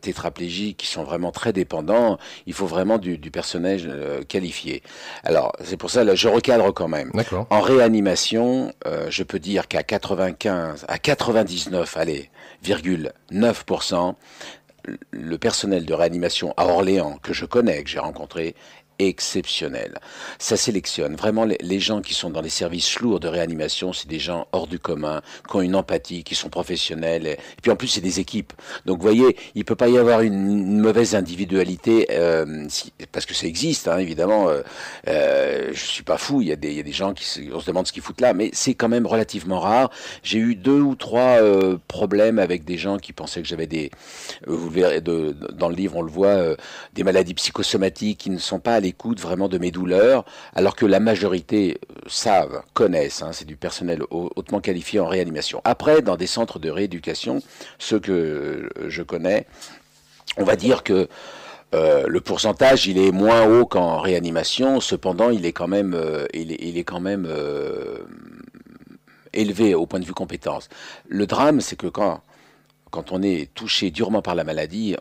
Speaker 1: tétraplégiques qui sont vraiment très dépendants, il faut vraiment du personnel qualifié. Alors, c'est pour ça, là, je recadre quand même.
Speaker 2: D'accord.
Speaker 1: En réanimation, je peux dire qu'à 95, à 99, allez, 9%, le personnel de réanimation à Orléans, que je connais, que j'ai rencontré, exceptionnel. Ça sélectionne. Vraiment, les gens qui sont dans les services lourds de réanimation, c'est des gens hors du commun, qui ont une empathie, qui sont professionnels. Et puis en plus, c'est des équipes. Donc vous voyez, il peut pas y avoir une mauvaise individualité, parce que ça existe, hein, évidemment. Je suis pas fou, il y a des gens on se demande ce qu'ils foutent là, mais c'est quand même relativement rare. J'ai eu 2 ou 3 problèmes avec des gens qui pensaient que j'avais vous le verrez dans le livre, on le voit, des maladies psychosomatiques qui ne sont pas à l'écoute vraiment de mes douleurs, alors que la majorité connaissent, hein, c'est du personnel hautement qualifié en réanimation. Après, dans des centres de rééducation, ceux que je connais, on va dire que le pourcentage, il est moins haut qu'en réanimation. Cependant, il est quand même, élevé au point de vue compétence. Le drame, c'est que quand on est touché durement par la maladie,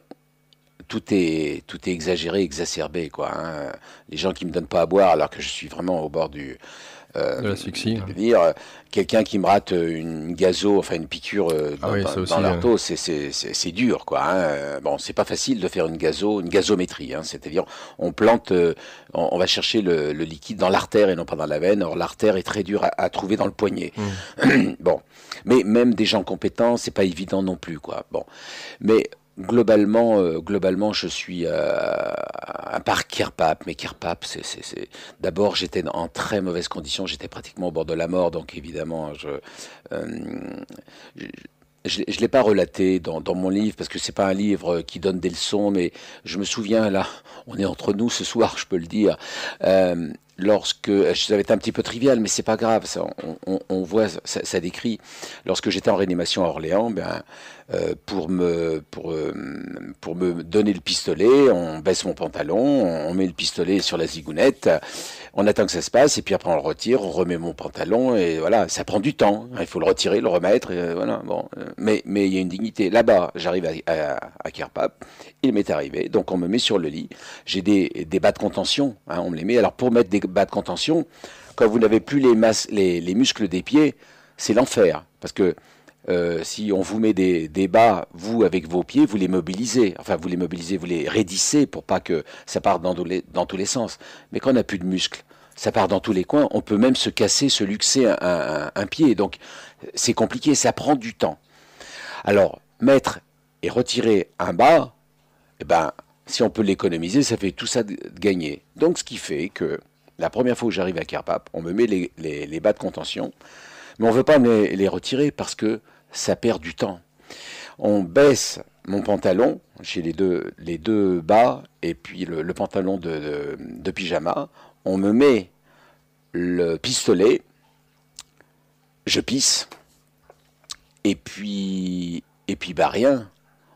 Speaker 1: tout est exagéré, exacerbé, quoi, hein. Les gens qui me donnent pas à boire alors que je suis vraiment au bord
Speaker 2: De l'asphyxie.
Speaker 1: je veux dire, quelqu'un qui me rate une gazo, enfin une piqûre
Speaker 2: Ah oui, ça aussi.
Speaker 1: dans l'arteau, c'est dur, quoi, hein. Bon, c'est pas facile de faire une gazométrie, hein. C'est-à-dire, on plante, on va chercher le liquide dans l'artère et non pas dans la veine. Or, l'artère est très dure à trouver dans le poignet. Bon, mais même des gens compétents, c'est pas évident non plus, quoi. Bon, mais globalement, je suis à part Kirpap, mais Kirpap, d'abord j'étais en très mauvaise condition, j'étais pratiquement au bord de la mort, donc évidemment euh, je l'ai pas relaté dans mon livre parce que c'est pas un livre qui donne des leçons, mais je me souviens là, on est entre nous ce soir, je peux le dire. ça va être un petit peu trivial, mais c'est pas grave, ça, on voit, ça décrit, lorsque j'étais en réanimation à Orléans, ben, pour me donner le pistolet, on baisse mon pantalon, on met le pistolet sur la zigounette, on attend que ça se passe, et puis après on le retire, on remet mon pantalon, et voilà, ça prend du temps, hein, il faut le retirer, le remettre, et voilà, bon, mais il y a une dignité. Là-bas, j'arrive à Kerpap, il m'est arrivé, donc on me met sur le lit, j'ai des bas de contention, hein, on me les met, alors pour mettre des bas de contention, quand vous n'avez plus les muscles des pieds, c'est l'enfer, parce que si on vous met des bas, vous, avec vos pieds, vous les mobilisez. Enfin, vous les raidissez pour pas que ça parte dans tous les sens. Mais quand on n'a plus de muscles, ça part dans tous les coins. On peut même se casser, se luxer un pied. Donc, c'est compliqué, ça prend du temps. Alors, mettre et retirer un bas, eh ben, si on peut l'économiser, ça fait tout ça de gagner. Donc, ce qui fait que la première fois où j'arrive à Kerpap, on me met les bas de contention, mais on ne veut pas me les retirer parce que ça perd du temps. On baisse mon pantalon, j'ai les deux bas et puis le pantalon de pyjama. On me met le pistolet, je pisse, et puis bah rien.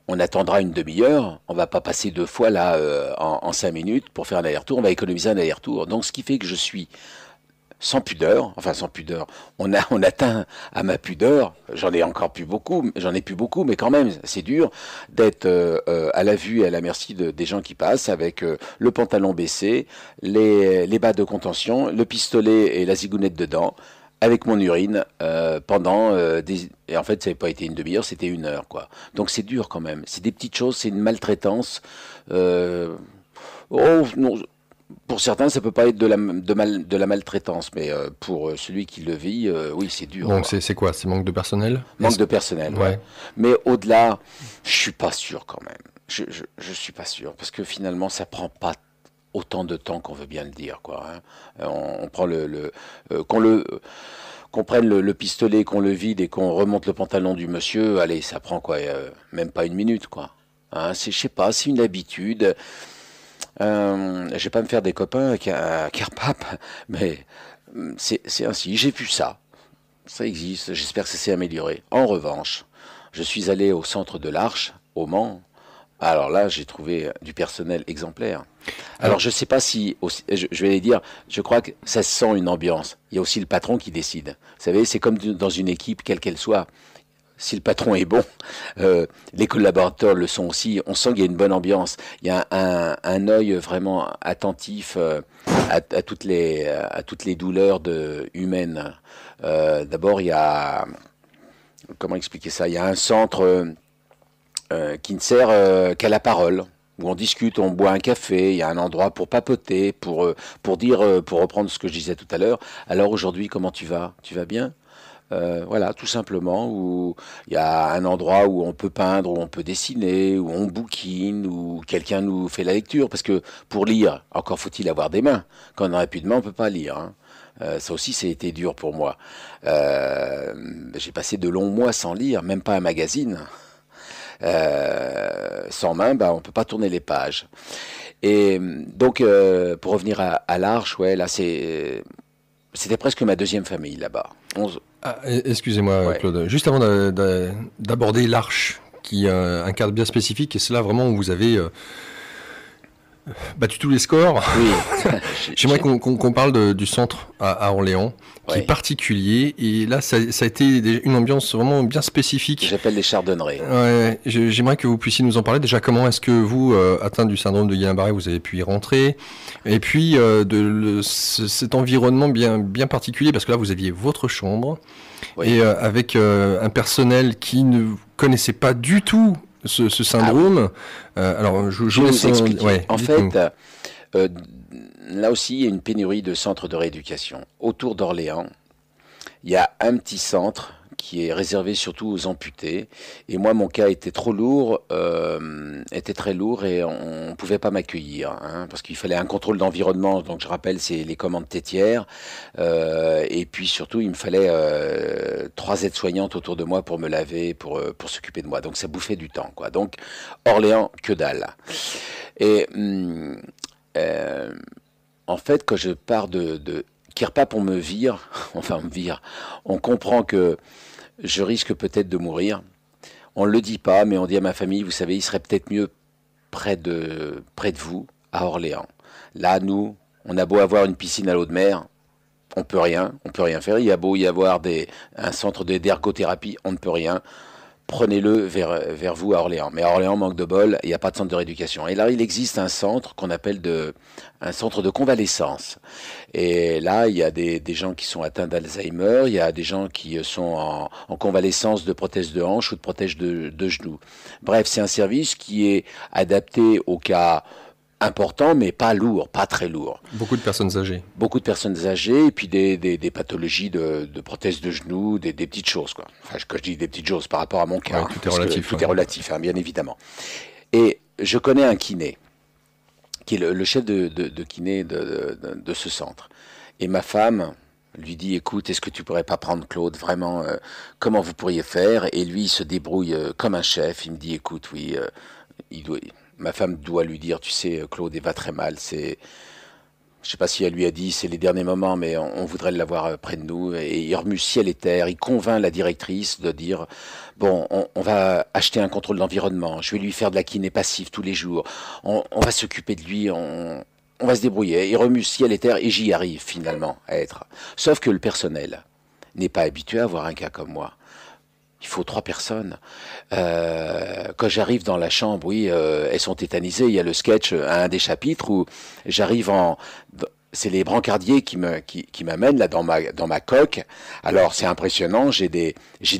Speaker 1: On attendra une demi-heure, on va pas passer 2 fois là en 5 minutes pour faire un aller-retour, on va économiser un aller-retour. Donc ce qui fait que je suis sans pudeur, enfin sans pudeur, on atteint à ma pudeur, j'en ai plus beaucoup, mais quand même, c'est dur d'être à la vue et à la merci des gens qui passent avec le pantalon baissé, les bas de contention, le pistolet et la zigounette dedans, avec mon urine pendant et en fait, ça n'avait pas été une demi-heure, c'était 1 heure, quoi. Donc c'est dur quand même, c'est des petites choses, c'est une maltraitance. Oh non. Pour certains, ça peut pas être de la maltraitance, mais pour celui qui le vit, oui, c'est dur.
Speaker 2: Donc c'est quoi? C'est manque de personnel?
Speaker 1: Manque de personnel, ouais. Mais au-delà, je suis pas sûr quand même. Je suis pas sûr, parce que finalement, ça prend pas autant de temps qu'on veut bien le dire, quoi. Hein. On prend qu'on prenne le pistolet, qu'on le vide et qu'on remonte le pantalon du monsieur, allez, ça prend quoi, même pas 1 minute, quoi. Hein, je sais pas, c'est une habitude. Je vais pas me faire des copains à Kerpap, mais c'est ainsi. J'ai vu ça. Ça existe. J'espère que ça s'est amélioré. En revanche, je suis allé au centre de l'Arche, au Mans. Alors là, j'ai trouvé du personnel exemplaire. Alors je sais pas si, je vais les dire, je crois que ça se sent une ambiance. Il y a aussi le patron qui décide. Vous savez, c'est comme dans une équipe, quelle qu'elle soit. Si le patron est bon, les collaborateurs le sont aussi. On sent qu'il y a une bonne ambiance. Il y a un œil vraiment attentif à toutes les douleurs humaines. D'abord, il y a, comment expliquer ça? Il y a un centre qui ne sert qu'à la parole, où on discute, on boit un café. Il y a un endroit pour papoter, pour dire, pour reprendre ce que je disais tout à l'heure. Alors aujourd'hui, comment tu vas? Tu vas bien? Voilà, tout simplement, où il y a un endroit où on peut peindre, où on peut dessiner, où on bouquine, où quelqu'un nous fait la lecture. Parce que pour lire, encore faut-il avoir des mains. Quand on n'aurait plus de mains, on peut pas lire. Hein. Ça aussi, ça a été dur pour moi. J'ai passé de longs mois sans lire, même pas un magazine. Sans main, bah, on peut pas tourner les pages. Et donc, pour revenir à l'Arche, ouais, là, c'était presque ma deuxième famille là-bas.
Speaker 2: Excusez-moi, ouais. Claude. Juste avant d'aborder l'Arche, qui a un cadre bien spécifique, et c'est là vraiment où vous avez battu tous les scores.
Speaker 1: Oui.
Speaker 2: J'aimerais qu'on parle du centre à Orléans, qui est particulier. Et là, ça a été une ambiance vraiment bien spécifique.
Speaker 1: J'appelle les chardonnerets.
Speaker 2: Ouais, j'aimerais que vous puissiez nous en parler. Déjà, comment est-ce que vous, atteint du syndrome de Guillain-Barré, vous avez pu y rentrer? Et puis, cet environnement bien particulier, parce que là, vous aviez votre chambre, et avec un personnel qui ne connaissait pas du tout ce syndrome. Alors, je
Speaker 1: vous laisse expliquer. Ouais, en fait, là aussi, il y a une pénurie de centres de rééducation. Autour d'Orléans, il y a un petit centre qui est réservé surtout aux amputés. Et moi, mon cas était trop lourd, était très lourd et on ne pouvait pas m'accueillir, hein, parce qu'il fallait un contrôle d'environnement. Donc, je rappelle, c'est les commandes tétières. Et puis, surtout, il me fallait 3 aides-soignantes autour de moi pour me laver, pour s'occuper de moi. Donc, ça bouffait du temps, quoi. Donc, Orléans, que dalle. Et en fait, quand je pars Kirpa pour me vire, enfin me vire, on comprend que je risque peut-être de mourir. On ne le dit pas, mais on dit à ma famille, vous savez, il serait peut-être mieux près de vous, à Orléans. Là, nous, on a beau avoir une piscine à l'eau de mer, on peut rien faire. Il y a beau y avoir un centre d'ergothérapie, on ne peut rien. Prenez-le vers vous à Orléans. Mais à Orléans, manque de bol, il n'y a pas de centre de rééducation. Et là, il existe un centre qu'on appelle un centre de convalescence. Et là, il y a des gens qui sont atteints d'Alzheimer, il y a des gens qui sont en convalescence de prothèse de hanche ou de prothèse de genou. Bref, c'est un service qui est adapté aux cas important, mais pas lourd, pas très lourd.
Speaker 2: Beaucoup de personnes âgées.
Speaker 1: Beaucoup de personnes âgées, et puis des pathologies de prothèses de genoux, des petites choses, quoi. Enfin, quand je dis des petites choses par rapport à mon cas,
Speaker 2: tout est relatif.
Speaker 1: Tout est relatif, hein, bien évidemment. Et je connais un kiné, qui est le chef de kiné de ce centre. Et ma femme lui dit, écoute, est-ce que tu pourrais pas prendre Claude, vraiment, comment vous pourriez faire? Et lui, il se débrouille comme un chef. Il me dit, écoute, oui, ma femme doit lui dire, tu sais, Claude, il va très mal. Je sais pas si elle lui a dit, c'est les derniers moments, mais on voudrait l'avoir près de nous. Et il remue ciel et terre. Il convainc la directrice de dire, bon, on va acheter un contrôle d'environnement. Je vais lui faire de la kiné passive tous les jours. On va s'occuper de lui. On va se débrouiller. Il remue ciel et terre et j'y arrive finalement à être. Sauf que le personnel n'est pas habitué à voir un cas comme moi. Il faut 3 personnes. Quand j'arrive dans la chambre, oui, elles sont tétanisées. Il y a le sketch à un des chapitres où j'arrive c'est les brancardiers qui m'amènent là dans ma coque. Alors c'est impressionnant. J'ai des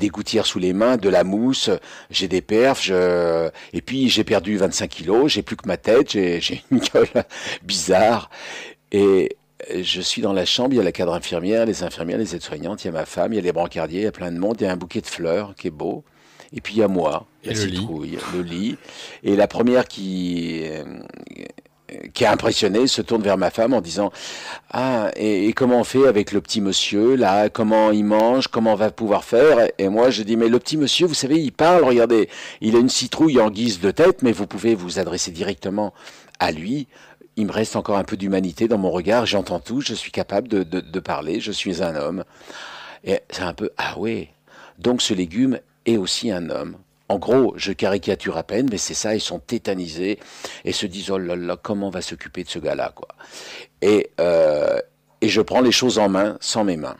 Speaker 1: gouttières sous les mains, de la mousse, j'ai des perfs. Et puis j'ai perdu 25 kilos. J'ai plus que ma tête. J'ai une gueule bizarre. Et je suis dans la chambre, il y a la cadre infirmière, les infirmières, les aides-soignantes, il y a ma femme, il y a les brancardiers, il y a plein de monde, il y a un bouquet de fleurs qui est beau. Et puis il y a moi, la citrouille, le lit. Et la première qui est impressionnée se tourne vers ma femme en disant « Ah, et comment on fait avec le petit monsieur, là? Comment il mange? Comment on va pouvoir faire ?» Et moi, je dis « Mais le petit monsieur, vous savez, il parle, regardez, il a une citrouille en guise de tête, mais vous pouvez vous adresser directement à lui. » Il me reste encore un peu d'humanité dans mon regard, j'entends tout, je suis capable de parler, je suis un homme. Et c'est un peu, ah ouais, donc ce légume est aussi un homme. En gros, je caricature à peine, mais c'est ça, ils sont tétanisés et se disent, oh là là, comment on va s'occuper de ce gars-là, quoi. Et je prends les choses en main, sans mes mains.